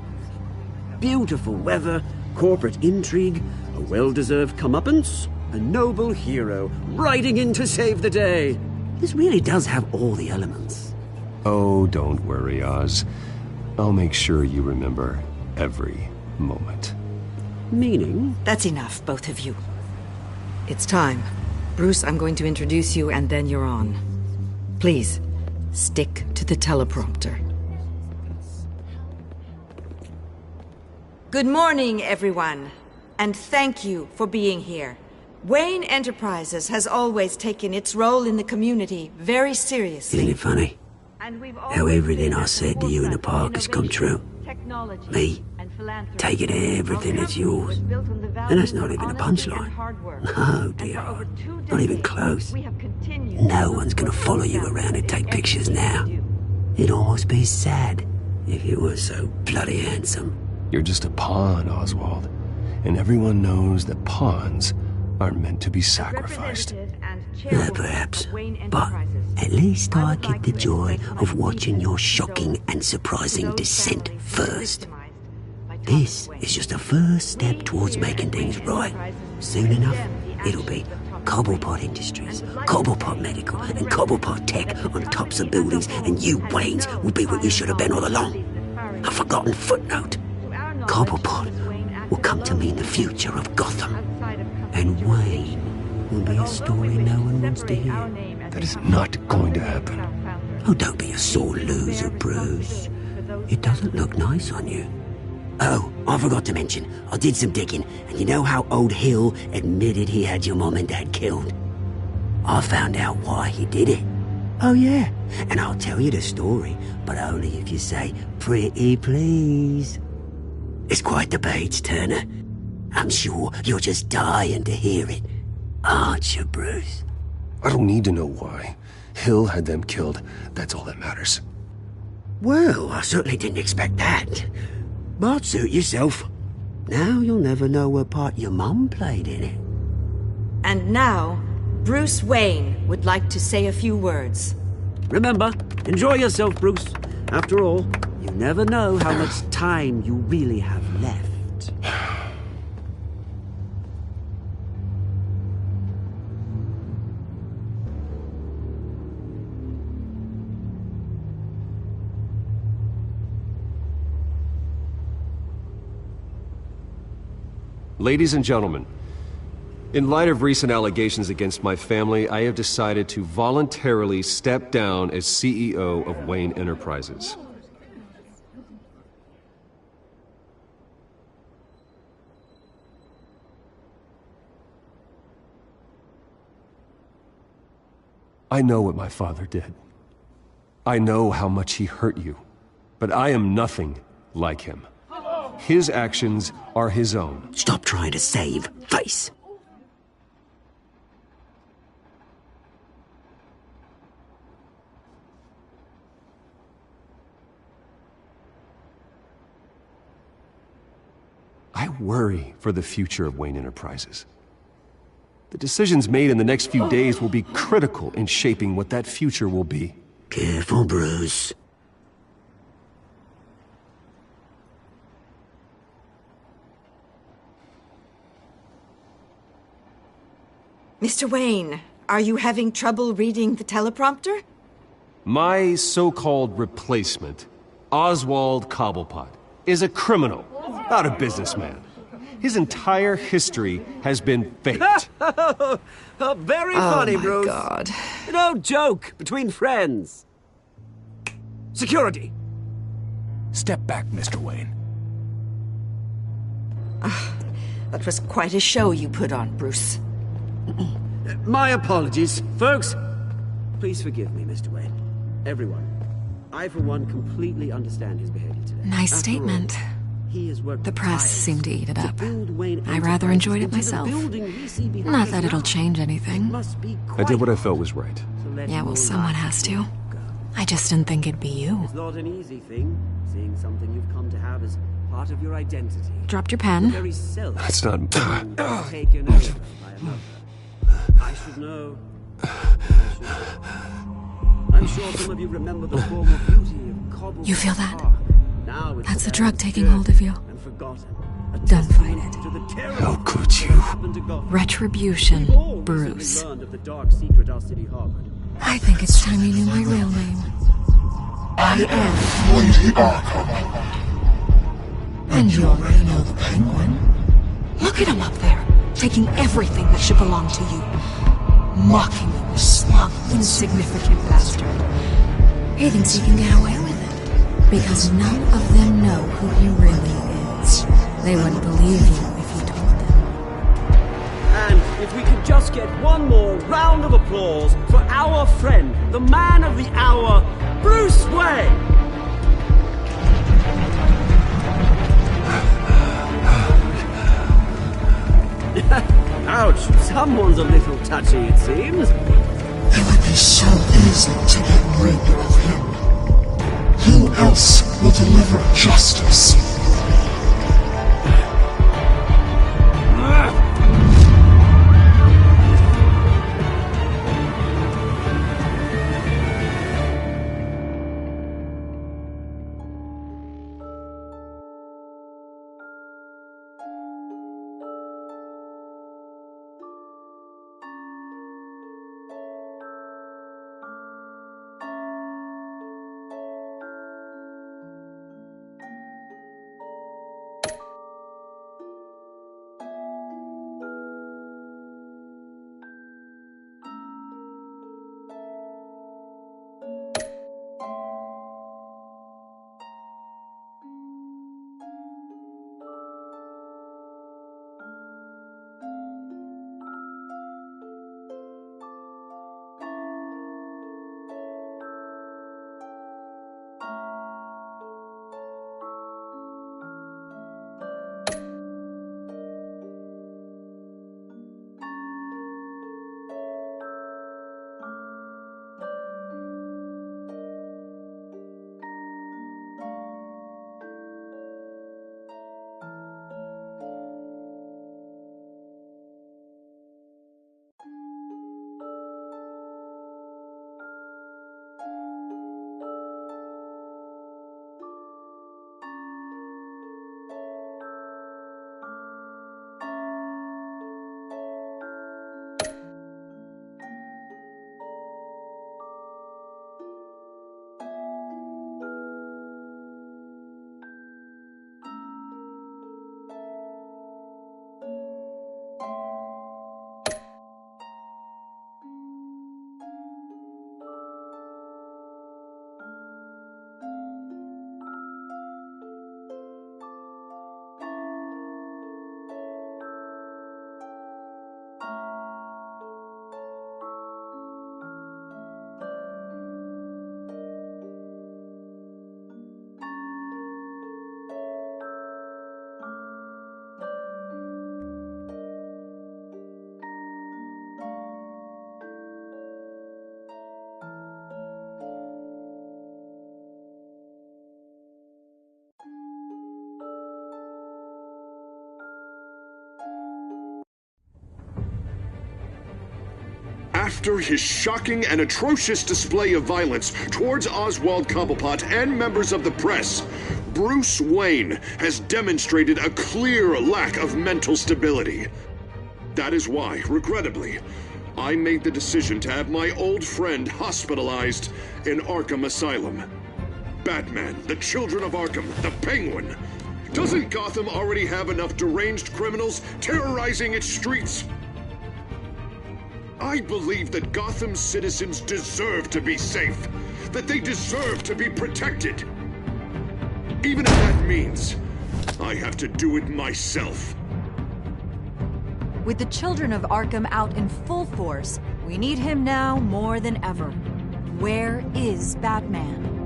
Speaker 20: Beautiful weather, corporate intrigue, a well-deserved comeuppance, a noble hero riding in to save the day. This really does have all the elements.
Speaker 18: Oh, don't worry, Oz. I'll make sure you remember every moment.
Speaker 20: Meaning?
Speaker 12: That's enough, both of you. It's time. Bruce, I'm going to introduce you and then you're on. Please, stick to the teleprompter. Good morning, everyone. And thank you for being here. Wayne Enterprises has always taken its role in the community very seriously.
Speaker 20: Isn't it funny? How everything I said to you in the park has come true. Me, taking everything as yours. And that's not even a punchline. No, dear. Not even close. No one's gonna follow you around and take pictures now. It'd almost be sad if you were so bloody handsome.
Speaker 18: You're just a pawn, Oswald. And everyone knows that pawns aren't meant to be sacrificed.
Speaker 20: Perhaps. But at least I get the joy of watching your shocking and surprising descent first. This is just a first step towards making things right. Soon enough, it'll be Cobblepot Industries, Cobblepot Medical, and Cobblepot Tech on tops of buildings, and you, Waynes, will be what you should have been all along. A forgotten footnote. Cobblepot will come to mean the future of Gotham. And Wayne will be a story no one wants to hear.
Speaker 18: That is not going to happen.
Speaker 20: Oh, don't be a sore loser, Bruce. It doesn't look nice on you. Oh, I forgot to mention, I did some digging, and you know how old Hill admitted he had your mom and dad killed? I found out why he did it. Oh yeah, and I'll tell you the story, but only if you say, pretty please. It's quite the page, Turner. I'm sure you're just dying to hear it. Aren't you, Bruce?
Speaker 18: I don't need to know why. Hill had them killed. That's all that matters.
Speaker 20: Well, I certainly didn't expect that. But suit yourself. Now you'll never know what part your mum played in it.
Speaker 12: And now, Bruce Wayne would like to say a few words.
Speaker 20: Remember, enjoy yourself, Bruce. After all, you never know how much time you really have left.
Speaker 18: Ladies and gentlemen, in light of recent allegations against my family, I have decided to voluntarily step down as CEO of Wayne Enterprises. I know what my father did. I know how much he hurt you, but I am nothing like him. His actions are his own.
Speaker 20: Stop trying to save face.
Speaker 18: I worry for the future of Wayne Enterprises. The decisions made in the next few days will be critical in shaping what that future will be.
Speaker 20: Careful, Bruce.
Speaker 12: Mr. Wayne, are you having trouble reading the teleprompter?
Speaker 18: My so-called replacement, Oswald Cobblepot, is a criminal, not a businessman. His entire history has been faked.
Speaker 20: Very funny, Bruce.
Speaker 12: Oh, my God.
Speaker 20: No joke between friends. Security.
Speaker 16: Step back, Mr. Wayne.
Speaker 12: That was quite a show you put on, Bruce.
Speaker 20: My apologies, folks. Please forgive me, Mr. Wayne. Everyone. I, for one, completely understand his behavior today.
Speaker 5: Nice statement. The press seemed to eat it up. I rather enjoyed it myself. Not that it'll change anything.
Speaker 18: I did what I felt was right.
Speaker 5: Yeah, well, someone has to. I just didn't think it'd be you.
Speaker 20: It's not an easy thing, seeing something you've come to have as part of your identity.
Speaker 5: Dropped your pen.
Speaker 18: That's not...
Speaker 20: Taken over by another. I should know. I'm sure some of you remember the form of beauty of Cobble.
Speaker 5: You feel that?
Speaker 20: Now it's
Speaker 5: That's the drug taking hold of you.
Speaker 20: And forgotten.
Speaker 5: Don't fight it.
Speaker 18: How could you?
Speaker 5: Retribution, Bruce. I think it's time you knew my real name. I am
Speaker 13: Lady Arkham.
Speaker 5: And you already know the Penguin. Look at him up there, taking everything that should belong to you. Mocking you, a smug, insignificant bastard. He thinks he can get away with it. Because none of them know who he really is. They wouldn't believe you if you told them.
Speaker 20: And if we could just get one more round of applause for our friend, the man of the hour, Bruce Wayne! Ouch, someone's a little touchy, it seems.
Speaker 13: It would be so easy to get rid of him. Who else will deliver justice?
Speaker 7: After his shocking and atrocious display of violence towards Oswald Cobblepot and members of the press, Bruce Wayne has demonstrated a clear lack of mental stability. That is why, regrettably, I made the decision to have my old friend hospitalized in Arkham Asylum. Batman, the Children of Arkham, the Penguin. Doesn't Gotham already have enough deranged criminals terrorizing its streets? I believe that Gotham's citizens deserve to be safe, that they deserve to be protected. Even if that means I have to do it myself.
Speaker 4: With the Children of Arkham out in full force, we need him now more than ever. Where is Batman?